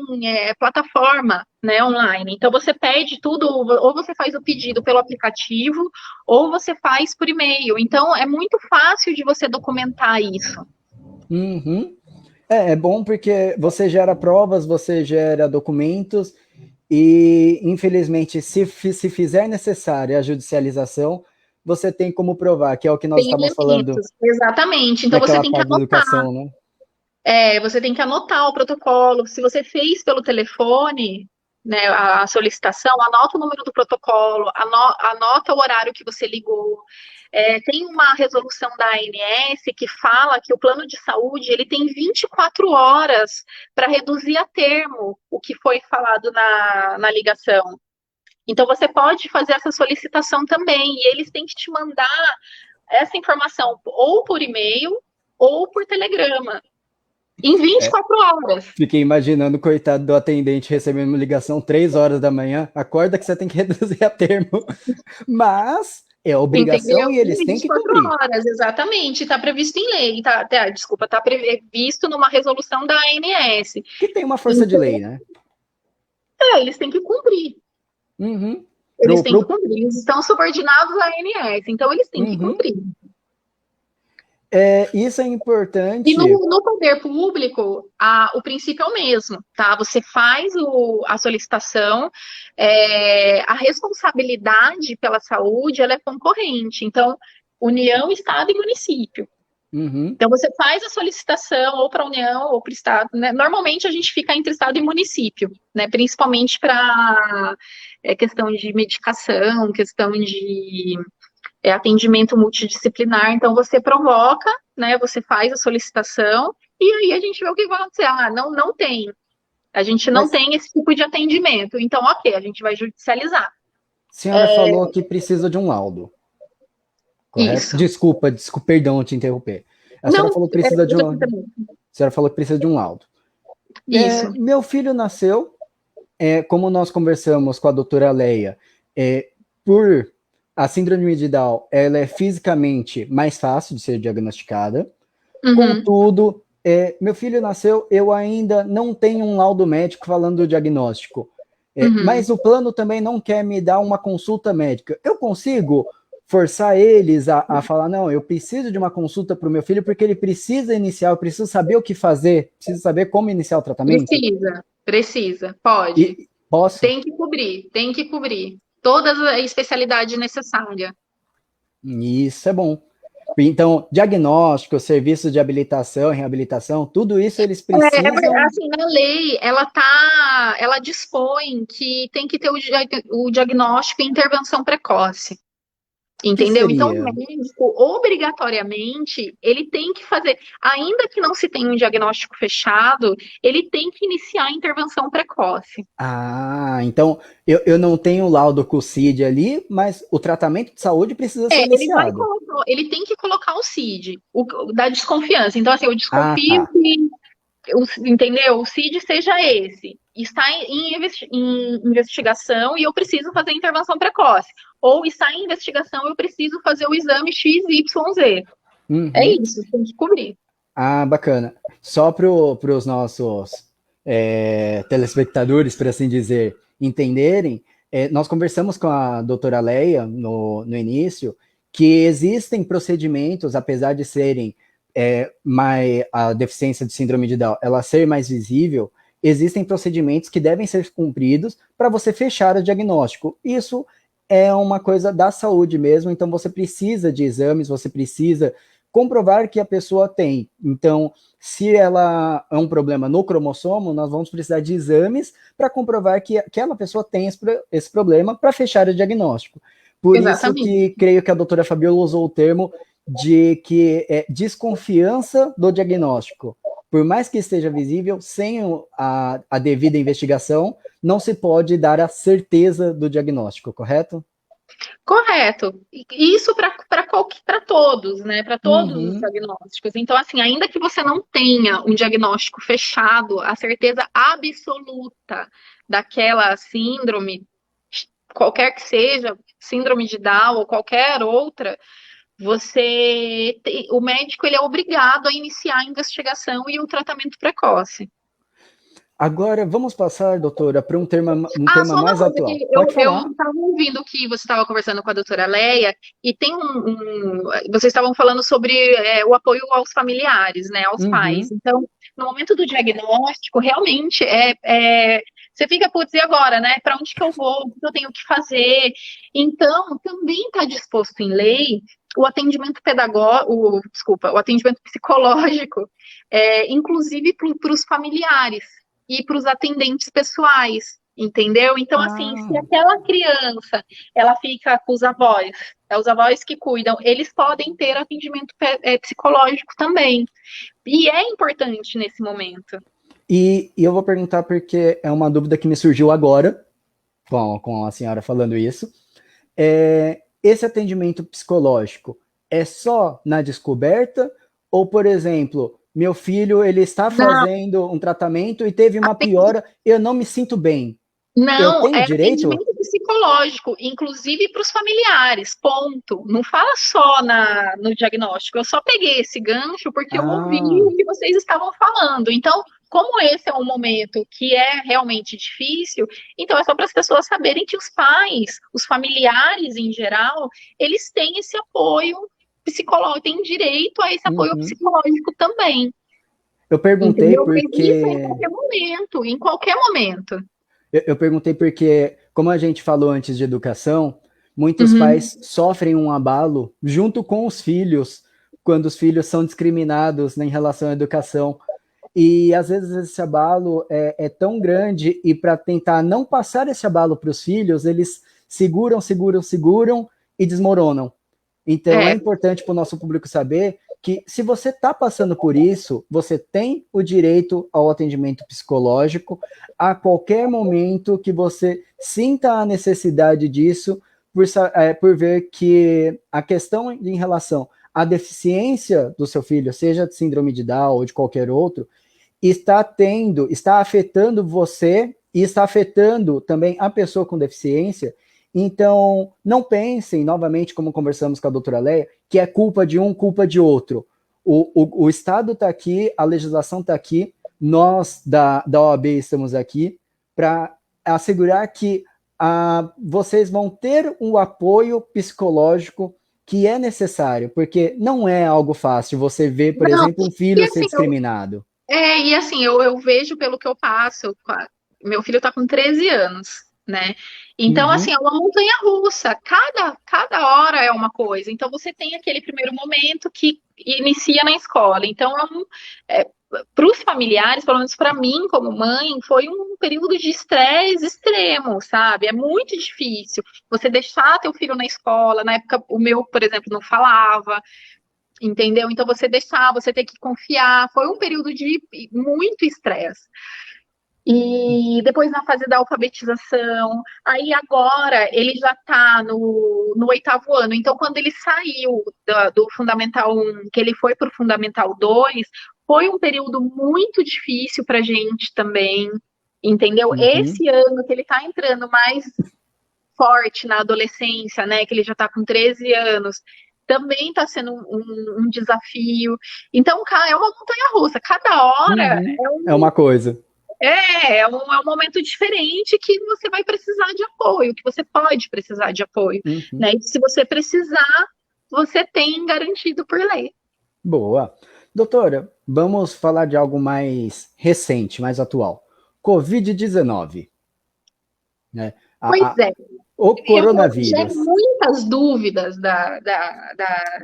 plataforma, né, online. Então, você pede tudo, ou você faz o pedido pelo aplicativo, ou você faz por e-mail. Então, é muito fácil de você documentar isso. Uhum. É bom porque você gera provas, você gera documentos e, infelizmente, se fizer necessária a judicialização, você tem como provar, que é o que nós estamos falando. Exatamente. Então, você tem que anotar. Educação, né? Você tem que anotar o protocolo. Se você fez pelo telefone, né, a solicitação, anota o número do protocolo, anota o horário que você ligou. Tem uma resolução da ANS que fala que o plano de saúde ele tem 24 horas para reduzir a termo o que foi falado na ligação. Então, você pode fazer essa solicitação também, e eles têm que te mandar essa informação ou por e-mail ou por telegrama. Em 24 horas. Fiquei imaginando o coitado do atendente recebendo uma ligação 3 horas da manhã. Acorda que você tem que reduzir a termo. Mas é obrigação. Entendeu? E eles têm que cumprir. 24 horas, exatamente. Está previsto em lei. Está previsto numa resolução da ANS. Que tem uma força de lei, né? Eles têm que cumprir. Uhum. Eles têm que cumprir. Eles estão subordinados à ANS. Então, eles têm que cumprir. Isso é E importante. no poder público, o princípio é o mesmo, tá? Você faz a solicitação, a responsabilidade pela saúde, ela é concorrente. Então, União, Estado e município. Uhum. Então, você faz a solicitação ou para a União ou para o Estado, né? Normalmente, a gente fica entre Estado e município, né? Principalmente para questão de medicação, questão de atendimento multidisciplinar. Então, você provoca, né? Você faz a solicitação e aí a gente vê o que vai acontecer. Não tem. A gente não Mas tem esse tipo de atendimento. Então, ok, a gente vai judicializar. a senhora falou que precisa de um laudo, correto? Isso. Desculpa, perdão te interromper. A senhora Não, falou que precisa de um, a também. senhora falou que precisa de um laudo. Isso. Meu filho nasceu, como nós conversamos com a doutora Leia, por a síndrome de Down, ela é fisicamente mais fácil de ser diagnosticada. Uhum. Contudo, meu filho nasceu, eu ainda não tenho um laudo médico falando do diagnóstico. Mas o plano também não quer me dar uma consulta médica. Eu consigo forçar eles a falar, não, eu preciso de uma consulta para o meu filho porque ele precisa iniciar, eu preciso saber o que fazer, preciso saber como iniciar o tratamento? Precisa, pode. E posso? Tem que cobrir. Toda a especialidade necessária. Isso é bom. Então, diagnóstico, serviço de habilitação, reabilitação, tudo isso eles precisam. Assim, na lei, ela dispõe que tem que ter o diagnóstico e intervenção precoce. O que Entendeu? Então, o seria? médico, obrigatoriamente, ele tem que fazer, ainda que não se tenha um diagnóstico fechado, ele tem que iniciar a intervenção precoce. Então eu não tenho laudo com o CID ali, mas o tratamento de saúde precisa ser iniciado. Ele tem que colocar o CID, da desconfiança. Então, assim, eu desconfio Tá. que, entendeu? O CID seja esse. Está em investigação e eu preciso fazer intervenção precoce. Ou está em investigação, eu preciso fazer o exame XYZ. Uhum. É isso, tem que cobrir. Bacana. Só para os nossos telespectadores, por assim dizer, entenderem, nós conversamos com a doutora Leia no início, que existem procedimentos, apesar de serem a deficiência de síndrome de Down, ela ser mais visível, existem procedimentos que devem ser cumpridos para você fechar o diagnóstico. Isso é uma coisa da saúde mesmo, então você precisa de exames, você precisa comprovar que a pessoa tem. Então, se ela é um problema no cromossomo, nós vamos precisar de exames para comprovar que aquela pessoa tem esse problema para fechar o diagnóstico. Por Exatamente. isso que creio que a doutora Fabiola usou o termo de que é desconfiança do diagnóstico. Por mais que esteja visível, sem a devida investigação, não se pode dar a certeza do diagnóstico, correto? Correto. Isso para todos, né? Para todos os Uhum. diagnósticos. Então, assim, ainda que você não tenha um diagnóstico fechado, a certeza absoluta daquela síndrome, qualquer que seja, síndrome de Down ou qualquer outra, o médico ele é obrigado a iniciar a investigação e o tratamento precoce. Agora, vamos passar, doutora, para um tema Só uma mais coisa atual. que Pode eu falar. estava ouvindo que você estava conversando com a doutora Leia, e tem vocês estavam falando sobre o apoio aos familiares, né, aos pais. Uhum. Então, no momento do diagnóstico, realmente você fica, putz, e agora, né? Para onde que eu vou? O que eu tenho que fazer? Então, também está disposto em lei o atendimento pedagógico, o atendimento psicológico, inclusive para os familiares e para os atendentes pessoais, entendeu? Então, assim, se aquela criança, ela fica com os avós que cuidam, eles podem ter atendimento psicológico também. E é importante nesse momento. E eu vou perguntar porque é uma dúvida que me surgiu agora, com a senhora falando isso. Esse atendimento psicológico é só na descoberta? Ou, por exemplo, meu filho ele está fazendo um tratamento e teve uma piora, eu não me sinto bem. Eu Não, tenho é direito? atendimento psicológico, inclusive para os familiares, ponto. Não fala só no diagnóstico. Eu só peguei esse gancho porque eu ouvi o que vocês estavam falando. Então, como esse é um momento que é realmente difícil, então é só para as pessoas saberem que os pais, os familiares em geral, eles têm esse apoio psicológico, tem direito a esse apoio Uhum. psicológico também. Eu perguntei Entendeu? Mas isso é porque em qualquer momento. eu perguntei porque, como a gente falou antes de educação, muitos Uhum. pais sofrem um abalo junto com os filhos quando os filhos são discriminados, né, em relação à educação. E às vezes esse abalo é tão grande, e para tentar não passar esse abalo para os filhos, eles seguram, seguram, seguram e desmoronam. Então é É, importante para o nosso público saber que, se você está passando por isso, você tem o direito ao atendimento psicológico a qualquer momento que você sinta a necessidade disso, por ver que a questão em relação à deficiência do seu filho, seja de síndrome de Down ou de qualquer outro, está afetando você e está afetando também a pessoa com deficiência. Então, não pensem, novamente, como conversamos com a doutora Leia, que é culpa de um, culpa de outro. O Estado está aqui, a legislação está aqui, nós da OAB estamos aqui para assegurar que vocês vão ter um apoio psicológico que é necessário, porque não é algo fácil você ver, por não, exemplo, um e filho ser assim, discriminado. eu vejo pelo que eu passo. Meu filho está com 13 anos, né? Então, assim, Uhum, é uma montanha russa. Cada hora é uma coisa. Então, você tem aquele primeiro momento que inicia na escola. Então, para os familiares, pelo menos para mim, como mãe, foi um período de estresse extremo, sabe? É muito difícil você deixar teu filho na escola. Na época, o meu, por exemplo, não falava. Entendeu? Então você deixar, você ter que confiar. Foi um período de muito estresse. E depois na fase da alfabetização, aí agora ele já está no 8º ano. Então, quando ele saiu do Fundamental 1, que ele foi para o Fundamental 2, foi um período muito difícil para a gente também, entendeu? uhum. Esse ano que ele está entrando mais forte na adolescência, né? Que ele já está com 13 anos, também está sendo um desafio. Então, cara, é uma montanha russa. Cada hora Uhum. É uma coisa. é um momento diferente que você vai precisar de apoio, que você pode precisar de apoio, Uhum. né? E se você precisar, você tem garantido por lei. Boa. Doutora, vamos falar de algo mais recente, mais atual. Covid-19, né? Pois é, O eu gero coronavírus. muitas dúvidas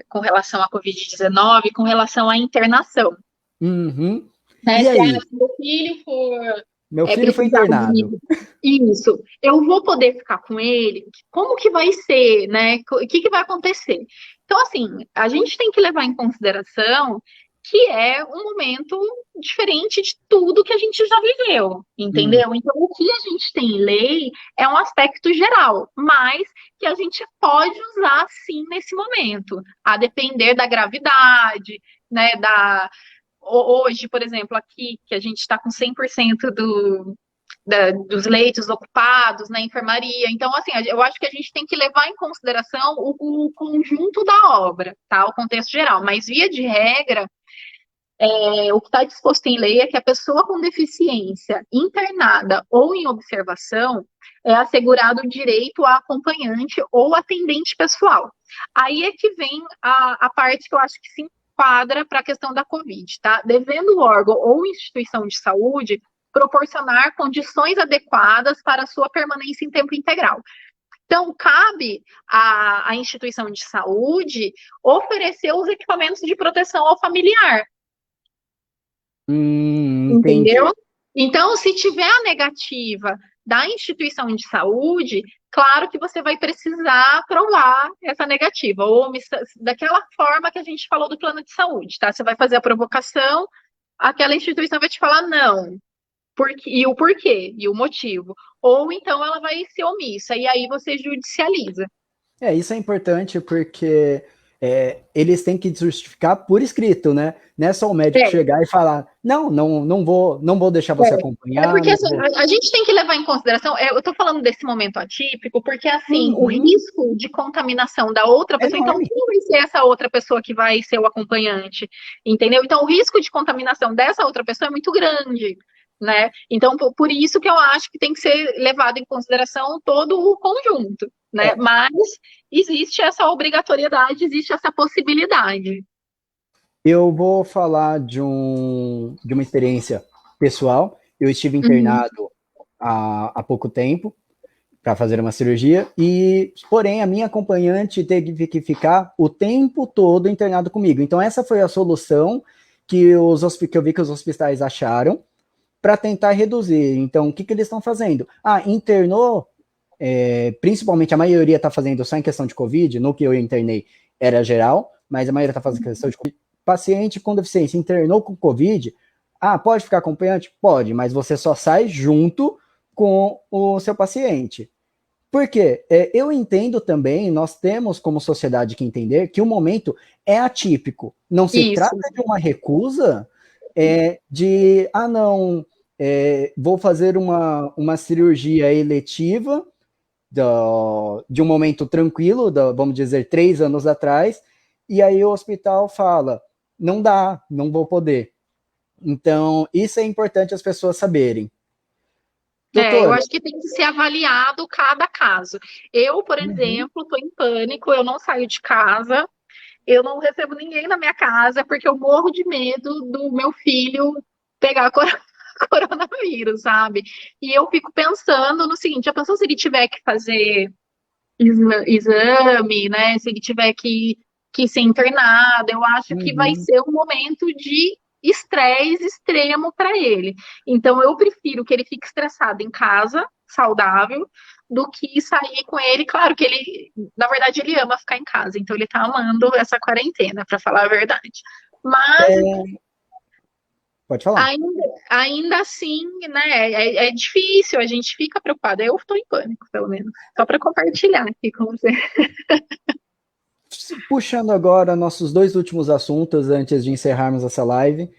com relação à Covid-19, com relação à internação. Uhum. Né? E Se aí? meu filho for Meu filho foi precisar de internado. isso, eu vou poder ficar com ele? Como que vai ser, né? O que que vai acontecer? Então, assim, a gente tem que levar em consideração que é um momento diferente de tudo que a gente já viveu, Hum, entendeu? Então, o que a gente tem em lei é um aspecto geral, mas que a gente pode usar sim nesse momento, a depender da gravidade, né, hoje, por exemplo, aqui, que a gente está com 100% dos leitos ocupados na enfermaria. Então, assim, eu acho que a gente tem que levar em consideração o conjunto da obra, tá? O contexto geral. Mas, via de regra, o que está disposto em lei é que a pessoa com deficiência internada ou em observação é assegurado o direito a acompanhante ou atendente pessoal. Aí é que vem a parte que eu acho que se enquadra para a questão da Covid, tá? Devendo o órgão ou instituição de saúde proporcionar condições adequadas para a sua permanência em tempo integral. Então, cabe à instituição de saúde oferecer os equipamentos de proteção ao familiar, entendi. entendeu? Então, se tiver a negativa da instituição de saúde, claro que você vai precisar provar essa negativa, ou daquela forma que a gente falou do plano de saúde, tá? Você vai fazer a provocação, aquela instituição vai te falar não, e o porquê, e o motivo. Ou então ela vai ser omissa, e aí você judicializa. Isso é importante porque eles têm que justificar por escrito, né? Não é só o médico É, chegar e falar, não, não, não vou deixar você acompanhar, porque não assim, vou. a gente tem que levar em consideração, eu estou falando desse momento atípico, porque assim, o Uhum, risco de contaminação da outra é pessoa, então enorme. quem vai ser essa outra pessoa que vai ser o acompanhante, entendeu? Então o risco de contaminação dessa outra pessoa é muito grande, né? Então por isso que eu acho que tem que ser levado em consideração todo o conjunto. né? Mas existe essa obrigatoriedade, existe essa possibilidade. Eu vou falar de uma experiência pessoal. Eu estive Uhum. internado há pouco tempo para fazer uma cirurgia, porém a minha acompanhante teve que ficar o tempo todo internado comigo. Então essa foi a solução que eu vi que os hospitais acharam para tentar reduzir. Então o que eles estão fazendo? Internou, principalmente a maioria está fazendo só em questão de Covid. No que eu internei era geral, mas a maioria está fazendo questão de Covid. Paciente com deficiência internou com Covid, pode ficar acompanhante? Pode, mas você só sai junto com o seu paciente. Por quê? Eu entendo também, nós temos como sociedade que entender que o momento é atípico. Não se Isso. trata de uma recusa não, vou fazer uma cirurgia eletiva de um momento tranquilo, vamos dizer, 3 anos atrás, e aí o hospital fala, não dá, não vou poder. Então, isso é importante as pessoas saberem. Eu Doutora, acho que tem que ser avaliado cada caso. Eu, por exemplo, estou em pânico, eu não saio de casa, eu não recebo ninguém na minha casa, porque eu morro de medo do meu filho pegar coronavírus, sabe? E eu fico pensando no seguinte: já pensou se ele tiver que fazer exame, né? Se ele tiver que ser internado, eu acho que vai uhum, ser um momento de estresse extremo para ele. Então, eu prefiro que ele fique estressado em casa, saudável, do que sair com ele. Claro que ele, na verdade, ele ama ficar em casa, então ele tá amando essa quarentena, para falar a verdade. Mas pode falar. ainda assim, né, é difícil, a gente fica preocupada. Eu estou em pânico, pelo menos. Só para compartilhar aqui com você. Puxando agora nossos 2 últimos assuntos antes de encerrarmos essa live,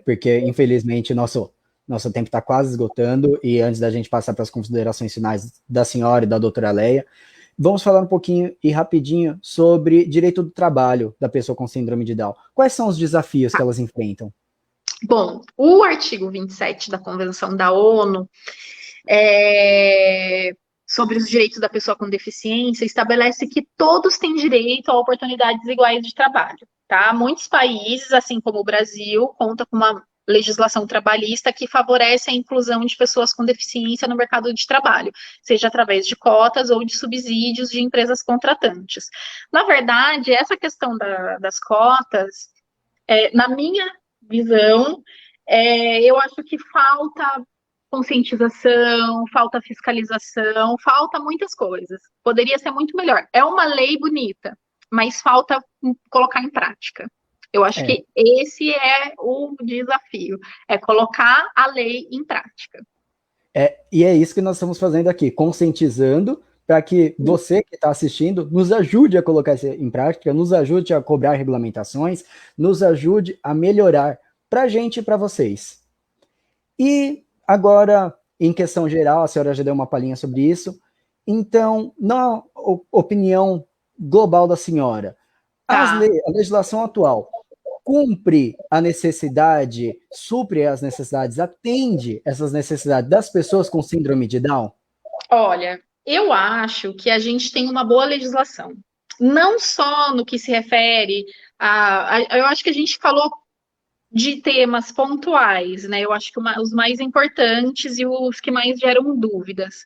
porque infelizmente nosso tempo está quase esgotando, e antes da gente passar para as considerações finais da senhora e da doutora Leia, vamos falar um pouquinho e rapidinho sobre direito do trabalho da pessoa com síndrome de Down. Quais são os desafios que elas enfrentam? Bom, o artigo 27 da Convenção da ONU é, sobre os direitos da pessoa com deficiência estabelece que todos têm direito a oportunidades iguais de trabalho, tá? Muitos países, assim como o Brasil, contam com uma legislação trabalhista que favorece a inclusão de pessoas com deficiência no mercado de trabalho, seja através de cotas ou de subsídios de empresas contratantes. Na verdade, essa questão das cotas, na minha visão, eu acho que falta conscientização, falta fiscalização, falta muitas coisas. Poderia ser muito melhor. É uma lei bonita, mas falta colocar em prática. Eu acho É, que esse é o desafio, é colocar a lei em prática. e é isso que nós estamos fazendo aqui, conscientizando para que você que está assistindo nos ajude a colocar isso em prática, nos ajude a cobrar regulamentações, nos ajude a melhorar para a gente e para vocês. E agora, em questão geral, a senhora já deu uma palhinha sobre isso. Então, na opinião global da senhora, Tá. a legislação atual cumpre a necessidade, supre as necessidades, atende essas necessidades das pessoas com síndrome de Down? Olha, eu acho que a gente tem uma boa legislação. Não só no que se refere eu acho que a gente falou de temas pontuais, né? Eu acho que os mais importantes e os que mais geram dúvidas.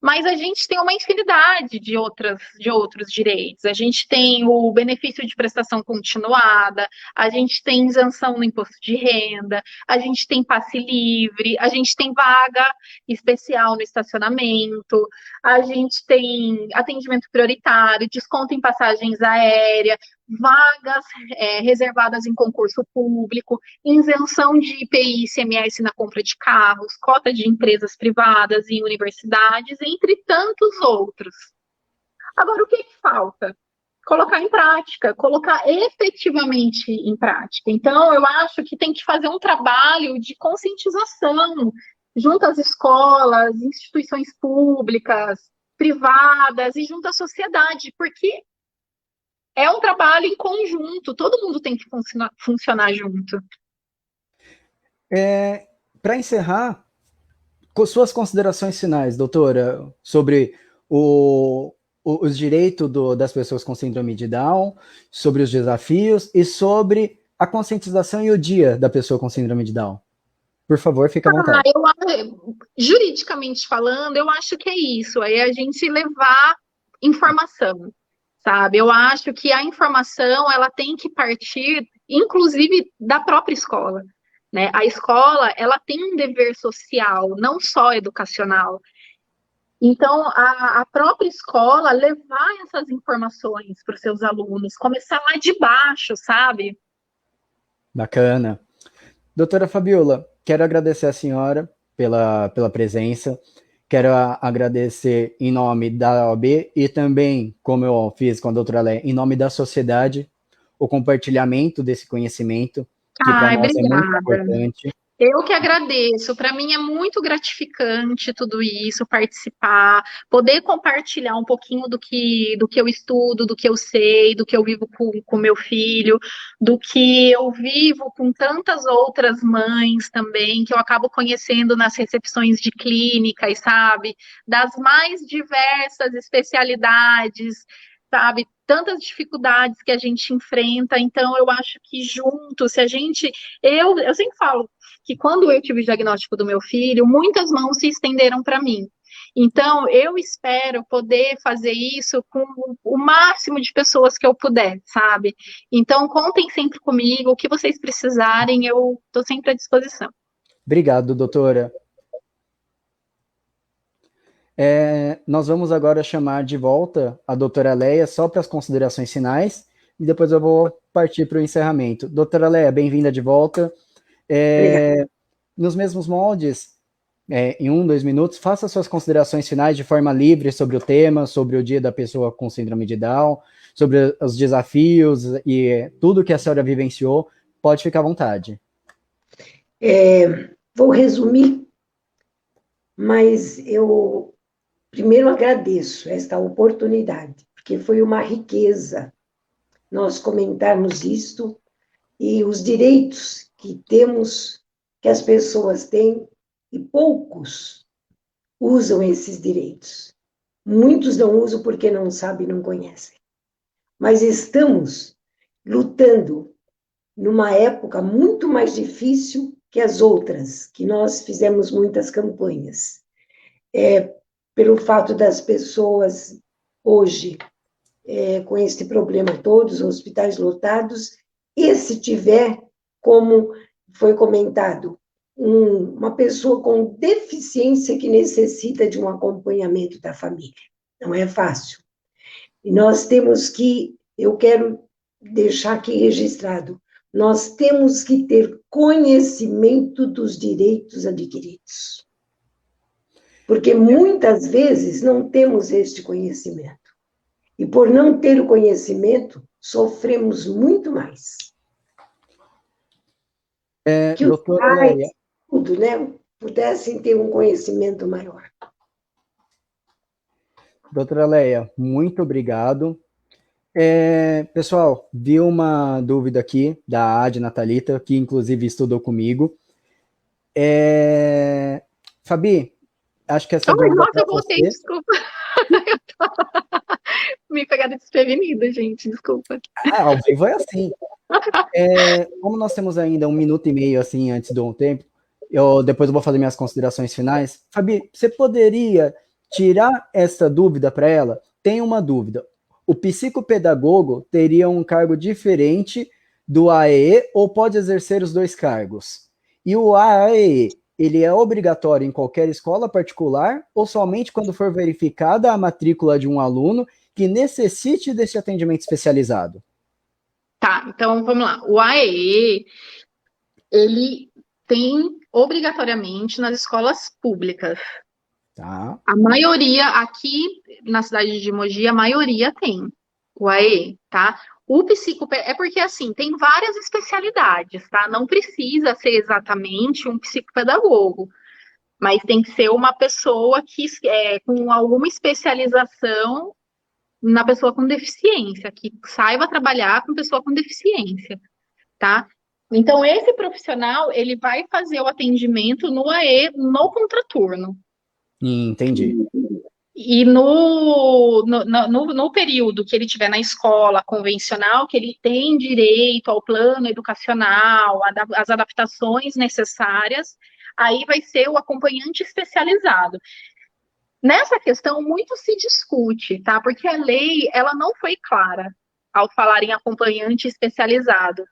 Mas a gente tem uma infinidade de outros direitos. A gente tem o benefício de prestação continuada, a gente tem isenção no imposto de renda, a gente tem passe livre, a gente tem vaga especial no estacionamento, a gente tem atendimento prioritário, desconto em passagens aéreas, vagas reservadas em concurso público, isenção de IPI e ICMS na compra de carros, cota de empresas privadas e universidades, entre tantos outros. Agora, o que falta? Colocar em prática, colocar efetivamente em prática. Então, eu acho que tem que fazer um trabalho de conscientização junto às escolas, instituições públicas, privadas e junto à sociedade, porque é um trabalho em conjunto, todo mundo tem que funcionar junto. Para encerrar, com suas considerações finais, doutora, sobre os direitos das pessoas com síndrome de Down, sobre os desafios e sobre a conscientização e o dia da pessoa com síndrome de Down. Por favor, fique à vontade. Juridicamente falando, eu acho que é isso, é a gente levar informação, sabe? Eu acho que a informação, ela tem que partir, inclusive, da própria escola, né? A escola, ela tem um dever social, não só educacional. Então, a própria escola levar essas informações para os seus alunos, começar lá de baixo, sabe? Bacana. Doutora Fabiola, quero agradecer a senhora pela presença, quero agradecer em nome da OAB e também, como eu fiz com a doutora Léa, em nome da sociedade, o compartilhamento desse conhecimento, que para nós é muito importante. Eu que agradeço. Para mim é muito gratificante tudo isso, participar, poder compartilhar um pouquinho do que eu estudo, do que eu sei, do que eu vivo com meu filho, do que eu vivo com tantas outras mães também, que eu acabo conhecendo nas recepções de clínicas, sabe? Das mais diversas especialidades, sabe? Tantas dificuldades que a gente enfrenta. Então, eu acho que junto, se a gente. Eu sempre falo que quando eu tive o diagnóstico do meu filho, muitas mãos se estenderam para mim. Então, eu espero poder fazer isso com o máximo de pessoas que eu puder, sabe? Então, contem sempre comigo, o que vocês precisarem, eu estou sempre à disposição. Obrigado, doutora. Nós vamos agora chamar de volta a doutora Léa só para as considerações finais e depois eu vou partir para o encerramento. Doutora Léa, bem-vinda de volta. Nos mesmos moldes, em 2 minutos, faça suas considerações finais de forma livre sobre o tema, sobre o dia da pessoa com síndrome de Down, sobre os desafios e tudo que a senhora vivenciou. Pode ficar à vontade. Vou resumir, mas eu primeiro agradeço esta oportunidade, porque foi uma riqueza nós comentarmos isto e os direitos que temos, que as pessoas têm, e poucos usam esses direitos. Muitos não usam porque não sabem, não conhecem. Mas estamos lutando numa época muito mais difícil que as outras, que nós fizemos muitas campanhas. Pelo fato das pessoas hoje, com este problema todo, os hospitais lotados, e se tiver, como foi comentado, uma pessoa com deficiência que necessita de um acompanhamento da família. Não é fácil. E nós temos que, eu quero deixar aqui registrado, nós temos que ter conhecimento dos direitos adquiridos. Porque muitas vezes não temos este conhecimento. E por não ter o conhecimento, sofremos muito mais. Que os pais, tudo, né, pudessem ter um conhecimento maior. Doutora Léa, muito obrigado. Pessoal, vi uma dúvida aqui da Adna Thalita, que inclusive estudou comigo. Fabi, acho que essa dúvida... Nossa, eu voltei, desculpa. Me pegaram desprevenida, gente, desculpa. Ao vivo é assim. Como nós temos ainda 1 minuto e meio assim antes do tempo, depois eu vou fazer minhas considerações finais. Fabi, você poderia tirar essa dúvida para ela? Tem uma dúvida. O psicopedagogo teria um cargo diferente do AEE ou pode exercer os 2 cargos? E o AEE, ele é obrigatório em qualquer escola particular ou somente quando for verificada a matrícula de um aluno que necessite desse atendimento especializado? Tá, então vamos lá. O AEE, ele tem obrigatoriamente nas escolas públicas. Tá. A maioria, aqui na cidade de Mogi, a maioria tem o AEE, tá? O psicopedagogo, é porque assim, tem várias especialidades, tá? Não precisa ser exatamente um psicopedagogo, mas tem que ser uma pessoa que com alguma especialização na pessoa com deficiência, que saiba trabalhar com pessoa com deficiência, tá? Então, esse profissional, ele vai fazer o atendimento no AE no contraturno. Entendi. E no período que ele estiver na escola convencional, que ele tem direito ao plano educacional, às adaptações necessárias, aí vai ser o acompanhante especializado. Nessa questão, muito se discute, tá? Porque a lei, ela não foi clara ao falar em acompanhante especializado.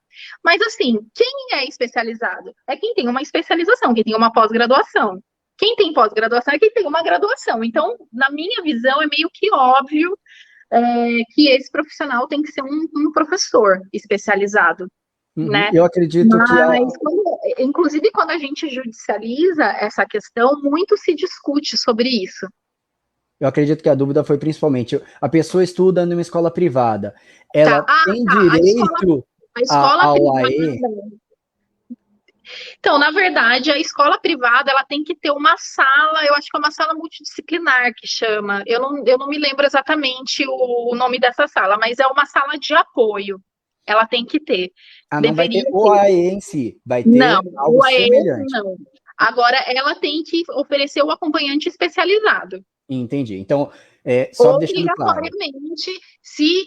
Mas, assim, quem é especializado? É quem tem uma especialização, quem tem uma pós-graduação. Quem tem pós-graduação é quem tem uma graduação. Então, na minha visão, é meio que óbvio que esse profissional tem que ser um professor especializado, né? Eu acredito que Mas, inclusive, quando a gente judicializa essa questão, muito se discute sobre isso. eu acredito que a dúvida foi principalmente, a pessoa estuda numa escola privada, ela tem direito A escola ao privada. AE? Então, na verdade, a escola privada ela tem que ter uma sala, eu acho que é uma sala multidisciplinar que chama. Eu não me lembro exatamente o nome dessa sala, mas é uma sala de apoio. Ela tem que ter. Não vai ter o ter. AE em si, vai ter Não, algo o AE semelhante. não. Agora, ela tem que oferecer o acompanhante especializado. Entendi. Então, só deixando claro. Obrigatoriamente, se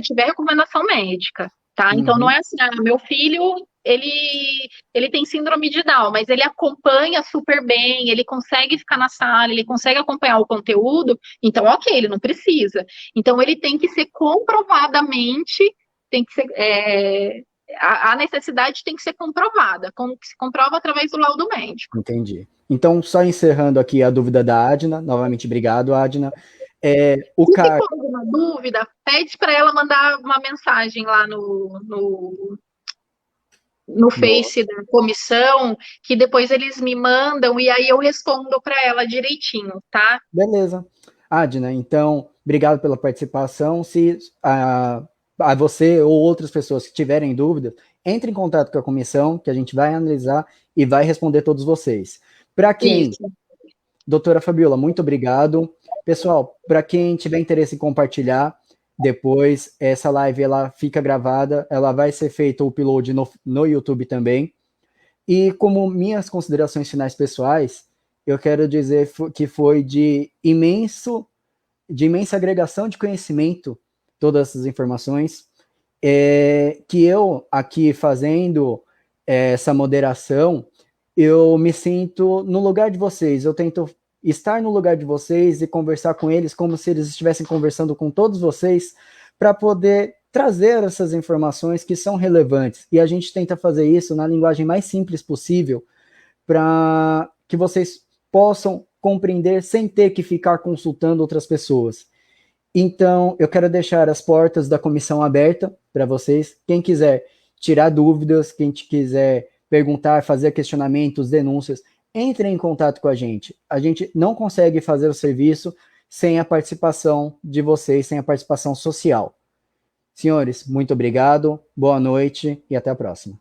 tiver recomendação médica, tá? Então, não é assim, meu filho, ele tem síndrome de Down, mas ele acompanha super bem, ele consegue ficar na sala, ele consegue acompanhar o conteúdo, então, ok, ele não precisa. Então, ele tem que ser comprovadamente, tem que ser, a necessidade tem que ser comprovada, como que se comprova através do laudo médico. Entendi. Então, só encerrando aqui a dúvida da Adna, novamente, obrigado, Adna. Se ficou alguma dúvida, pede para ela mandar uma mensagem lá no Face da comissão, que depois eles me mandam e aí eu respondo para ela direitinho, tá? Beleza. Adna, então, obrigado pela participação. Se a você ou outras pessoas que tiverem dúvidas, entre em contato com a comissão, que a gente vai analisar e vai responder todos vocês. Para quem... Isso. Doutora Fabiola, muito obrigado. Pessoal, para quem tiver interesse em compartilhar, depois essa live ela fica gravada, ela vai ser feita o upload no YouTube também. E como minhas considerações finais pessoais, eu quero dizer que foi de imensa agregação de conhecimento, todas essas informações, que eu aqui fazendo essa moderação, eu me sinto no lugar de vocês, eu tento estar no lugar de vocês e conversar com eles como se eles estivessem conversando com todos vocês, para poder trazer essas informações que são relevantes. E a gente tenta fazer isso na linguagem mais simples possível, para que vocês possam compreender sem ter que ficar consultando outras pessoas. Então, eu quero deixar as portas da comissão aberta para vocês. Quem quiser tirar dúvidas, quem quiser perguntar, fazer questionamentos, denúncias, entre em contato com a gente. A gente não consegue fazer o serviço sem a participação de vocês, sem a participação social. Senhores, muito obrigado, boa noite e até a próxima.